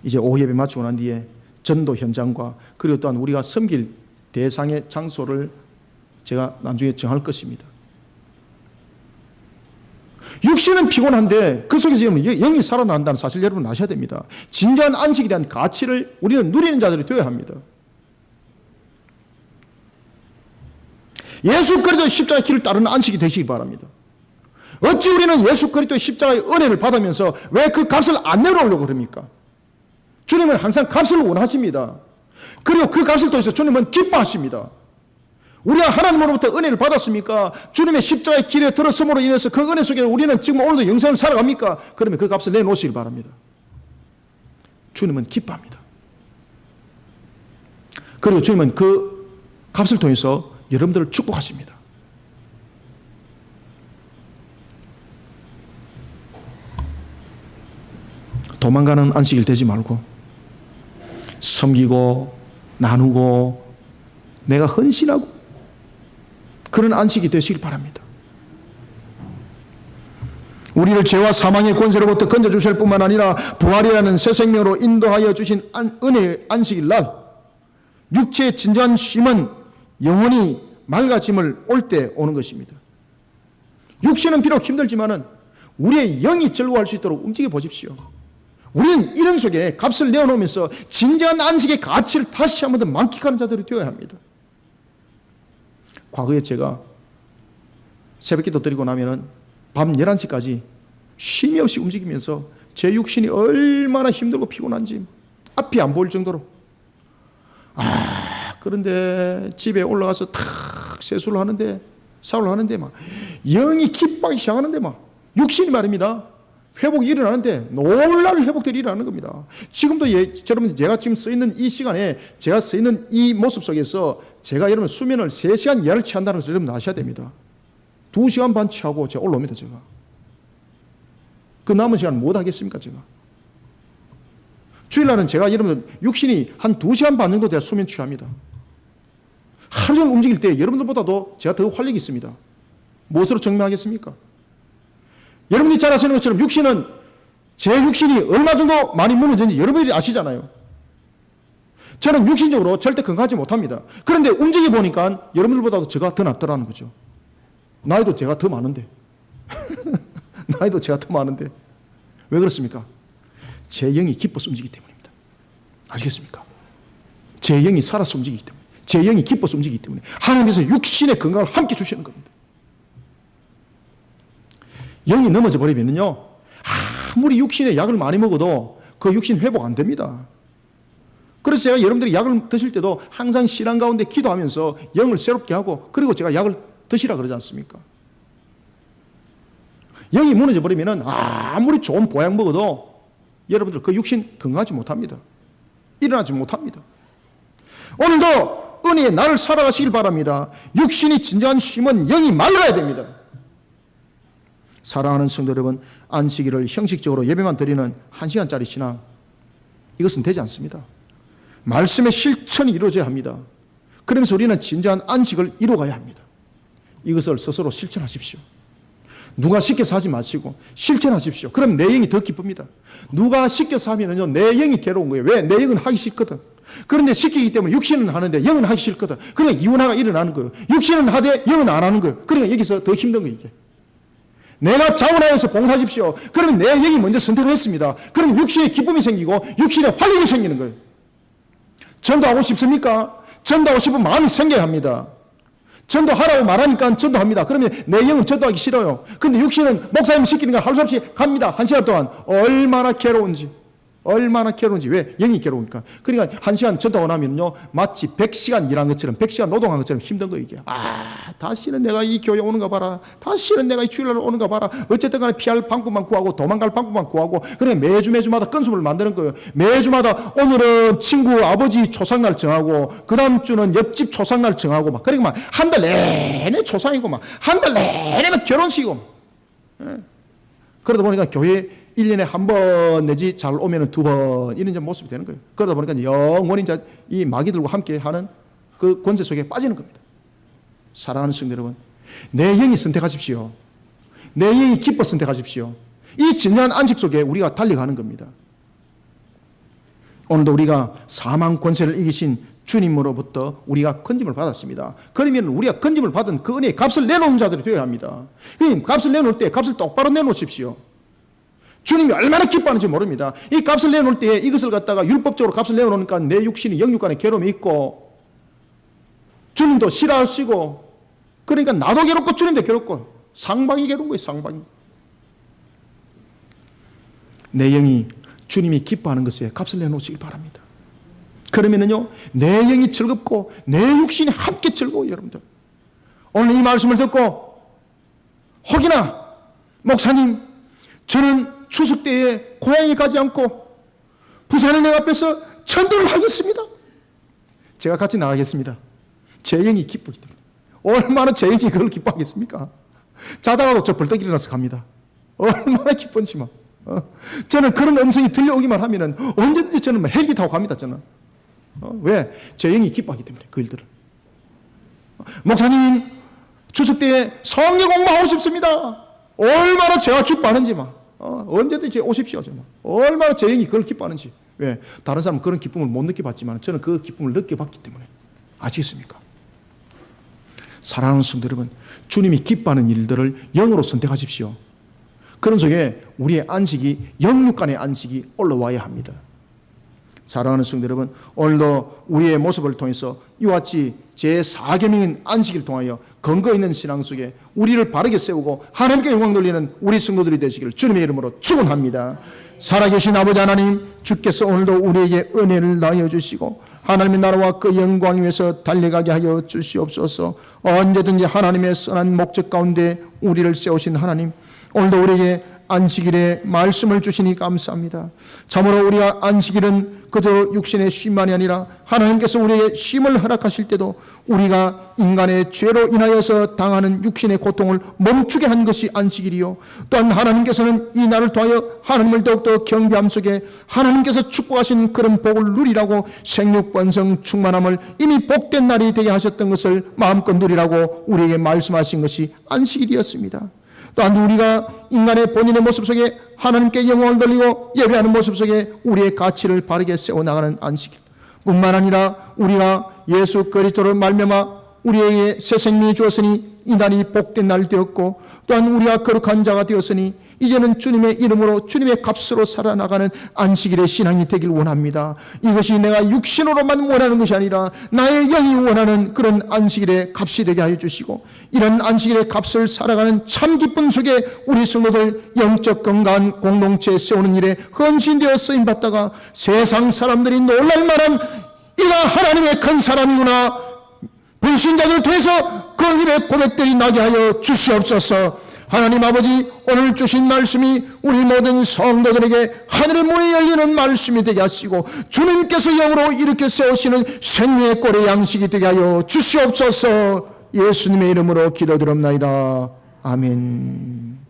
이제 오후 예배 마치고 난 뒤에 전도 현장과 그리고 또한 우리가 섬길 대상의 장소를 제가 나중에 정할 것입니다. 육신은 피곤한데 그 속에서 영이 살아난다는 사실 여러분 아셔야 됩니다. 진정한 안식에 대한 가치를 우리는 누리는 자들이 되어야 합니다. 예수 그리스도의 십자가의 길을 따르는 안식이 되시기 바랍니다. 어찌 우리는 예수 그리스도의 십자가의 은혜를 받으면서 왜 그 값을 안 내려오려고 그럽니까? 주님은 항상 값을 원하십니다. 그리고 그 값을 통해서 주님은 기뻐하십니다. 우리가 하나님으로부터 은혜를 받았습니까? 주님의 십자가의 길에 들어섬으로 인해서 그 은혜 속에 우리는 지금 오늘도 영생을 살아갑니까? 그러면 그 값을 내놓으시길 바랍니다. 주님은 기뻐합니다. 그리고 주님은 그 값을 통해서 여러분들을 축복하십니다. 도망가는 안식일 되지 말고 섬기고 나누고 내가 헌신하고 그런 안식이 되시길 바랍니다. 우리를 죄와 사망의 권세로부터 건져주실 뿐만 아니라 부활이라는 새 생명으로 인도하여 주신 은혜의 안식일 날 육체의 진정한 쉼은 영원히 맑아짐을 올 때 오는 것입니다. 육신은 비록 힘들지만은 우리의 영이 즐거워할 수 있도록 움직여 보십시오. 우리는 이런 속에 값을 내어놓으면서 진정한 안식의 가치를 다시 한 번 더 만끽하는 자들이 되어야 합니다. 과거에 제가 새벽기도 드리고 나면은 밤 11시까지 쉼이 없이 움직이면서 제 육신이 얼마나 힘들고 피곤한지 앞이 안 보일 정도로 그런데 집에 올라가서 탁 세수를 하는데 샤워를 하는데 막 영이 기뻐하기 시작하는데 막 육신이 말입니다. 회복이 일어나는데 놀라운 회복들이 일어나는 겁니다. 지금도 여러분 제가 지금 써 있는 이 시간에 제가 써 있는 이 모습 속에서 제가 여러분 수면을 3시간 이하를 취한다는 것을 여러분 아셔야 됩니다. 2시간 반 취하고 제가 올라옵니다. 제가 그 남은 시간 못 하겠습니까? 제가 주일날은 제가 여러분들 육신이 한 2시간 반 정도 돼야 수면 취합니다. 하루 종일 움직일 때 여러분들보다도 제가 더 활력이 있습니다. 무엇으로 증명하겠습니까? 여러분들이 잘 아시는 것처럼 육신은 제 육신이 얼마 정도 많이 무너졌는지 여러분들이 아시잖아요. 저는 육신적으로 절대 건강하지 못합니다. 그런데 움직여 보니까 여러분들보다도 제가 더 낫더라는 거죠. 나이도 제가 더 많은데 나이도 제가 더 많은데 왜 그렇습니까? 제 영이 기뻐서 움직이기 때문입니다. 아시겠습니까? 제 영이 살아서 움직이기 때문에 제 영이 기뻐서 움직이기 때문에 하나님께서 육신의 건강을 함께 주시는 겁니다. 영이 넘어져 버리면요 아무리 육신에 약을 많이 먹어도 그 육신 회복 안 됩니다. 그래서 제가 여러분들이 약을 드실 때도 항상 신앙 가운데 기도하면서 영을 새롭게 하고 그리고 제가 약을 드시라 그러지 않습니까? 영이 무너져 버리면 아무리 좋은 보약 먹어도 여러분들 그 육신 건강하지 못합니다. 일어나지 못합니다. 오늘도 은혜의 날을 살아가시길 바랍니다. 육신이 진정한 쉼은 영이 맑아야 됩니다. 사랑하는 성도 여러분, 안식일을 형식적으로 예배만 드리는 1시간짜리 신앙 이것은 되지 않습니다. 말씀의 실천이 이루어져야 합니다. 그러면서 우리는 진정한 안식을 이루어가야 합니다. 이것을 스스로 실천하십시오. 누가 시켜서 하지 마시고 실천하십시오. 그럼 내 영이 더 기쁩니다. 누가 시켜서 하면요 내 영이 괴로운 거예요. 왜? 내 영은 하기 싫거든. 그런데 시키기 때문에 육신은 하는데 영은 하기 싫거든. 그러니까 이원화가 일어나는 거예요. 육신은 하되 영은 안 하는 거예요. 그러니까 여기서 더 힘든 거예요. 이게. 내가 자원하여서 봉사하십시오. 그러면 내 영이 먼저 선택을 했습니다. 그럼 육신에 기쁨이 생기고 육신에 활력이 생기는 거예요. 전도하고 싶습니까? 전도하고 싶은 마음이 생겨야 합니다. 전도하라고 말하니까 전도합니다. 그러면 내 영은 전도하기 싫어요. 근데 육신은 목사님 시키는 거 하루 수 없이 갑니다. 1시간 동안 얼마나 괴로운지. 왜? 영이 괴로우니까. 그러니까 1시간 전도하고 나면요 마치 100시간 일한 것처럼 100시간 노동한 것처럼 힘든 거 이게. 다시는 내가 이 교회 오는가 봐라. 다시는 내가 이 주일날 오는가 봐라. 어쨌든 간에 피할 방법만 구하고 도망갈 방법만 구하고 그래 매주마다 건수를 만드는 거예요. 매주마다 오늘은 친구 아버지 초상날 정하고 그 다음 주는 옆집 초상날 정하고 막 그러니까 막 한 달 내내 초상이고 막 한 달 내내 막 결혼식이고 그러다 보니까 교회 1년에 한 번 내지 잘 오면 2번 이런 모습이 되는 거예요. 그러다 보니까 영원히 이 마귀들과 함께 하는 그 권세 속에 빠지는 겁니다. 사랑하는 성도 여러분, 내 영이 선택하십시오. 내 영이 기뻐 선택하십시오. 이 진정한 안식 속에 우리가 달려가는 겁니다. 오늘도 우리가 사망 권세를 이기신 주님으로부터 우리가 건짐을 받았습니다. 그러면 우리가 건짐을 받은 그 은혜의 값을 내놓은 자들이 되어야 합니다. 그러니까 값을 내놓을 때 값을 똑바로 내놓으십시오. 주님이 얼마나 기뻐하는지 모릅니다. 이 값을 내놓을 때 이것을 갖다가 율법적으로 값을 내놓으니까 내 육신이 영육간에 괴로움이 있고 주님도 싫어하시고 그러니까 나도 괴롭고 주님도 괴롭고 상방이 괴로운 거예요. 상방이. 내 영이 주님이 기뻐하는 것에 값을 내놓으시기 바랍니다. 그러면은요 내 영이 즐겁고 내 육신이 함께 즐거워요. 여러분들 오늘 이 말씀을 듣고 혹이나 목사님 저는 추석 때에 고향에 가지 않고 부산의 내 앞에서 전도를 하겠습니다. 제가 같이 나가겠습니다. 제 영이 기쁘기 때문에. 얼마나 제 영이 그걸 기뻐하겠습니까? 자다가도 저 벌떡 일어나서 갑니다. 얼마나 기쁜지만. 저는 그런 음성이 들려오기만 하면은 언제든지 저는 헬기 타고 갑니다. 저는. 왜? 제 영이 기뻐하기 때문에 그 일들을. 목사님 추석 때에 성경 공부하고 싶습니다. 얼마나 제가 기뻐하는지만. 언제든지 오십시오. 저는. 얼마나 제 영이 그걸 기뻐하는지. 왜? 다른 사람은 그런 기쁨을 못 느껴봤지만 저는 그 기쁨을 느껴봤기 때문에. 아시겠습니까? 사랑하는 성도 여러분, 주님이 기뻐하는 일들을 영으로 선택하십시오. 그런 속에 우리의 안식이 영육간의 안식이 올라와야 합니다. 사랑하는 성도 여러분, 오늘도 우리의 모습을 통해서 이와 같이 제4계명인 안식을 통하여 근거 있는 신앙 속에 우리를 바르게 세우고 하나님께 영광 돌리는 우리 성도들이 되시기를 주님의 이름으로 축원합니다. 살아계신 아버지 하나님, 주께서 오늘도 우리에게 은혜를 다하여 주시고 하나님의 나라와 그 영광 위해서 달려가게 하여 주시옵소서. 언제든지 하나님의 선한 목적 가운데 우리를 세우신 하나님, 오늘도 우리에게 안식일에 말씀을 주시니 감사합니다. 참으로 우리가 안식일은 그저 육신의 쉼만이 아니라 하나님께서 우리에게 쉼을 허락하실 때도 우리가 인간의 죄로 인하여서 당하는 육신의 고통을 멈추게 한 것이 안식일이요, 또한 하나님께서는 이 날을 통하여 하나님을 더욱더 경배함 속에 하나님께서 축복하신 그런 복을 누리라고 생육번성 충만함을 이미 복된 날이 되게 하셨던 것을 마음껏 누리라고 우리에게 말씀하신 것이 안식일이었습니다. 또한 우리가 인간의 본인의 모습 속에 하나님께 영광을 돌리고 예배하는 모습 속에 우리의 가치를 바르게 세워나가는 안식일 뿐만 아니라 우리가 예수 그리스도를 말미암아 우리에게 새 생명이 주었으니 이 날이 복된 날 되었고, 또한 우리가 거룩한 자가 되었으니 이제는 주님의 이름으로 주님의 값으로 살아나가는 안식일의 신앙이 되길 원합니다. 이것이 내가 육신으로만 원하는 것이 아니라 나의 영이 원하는 그런 안식일의 값이 되게 하여 주시고, 이런 안식일의 값을 살아가는 참 기쁨 속에 우리 성도들 영적 건강한 공동체 세우는 일에 헌신되어 쓰임받다가 세상 사람들이 놀랄 만한 이가 하나님의 큰 사람이구나, 불신자들 통해서 그 일의 고백들이 나게 하여 주시옵소서. 하나님 아버지, 오늘 주신 말씀이 우리 모든 성도들에게 하늘의 문이 열리는 말씀이 되게 하시고 주님께서 영으로 이렇게 세우시는 생명의 꼴의 양식이 되게 하여 주시옵소서. 예수님의 이름으로 기도드립나이다. 아멘.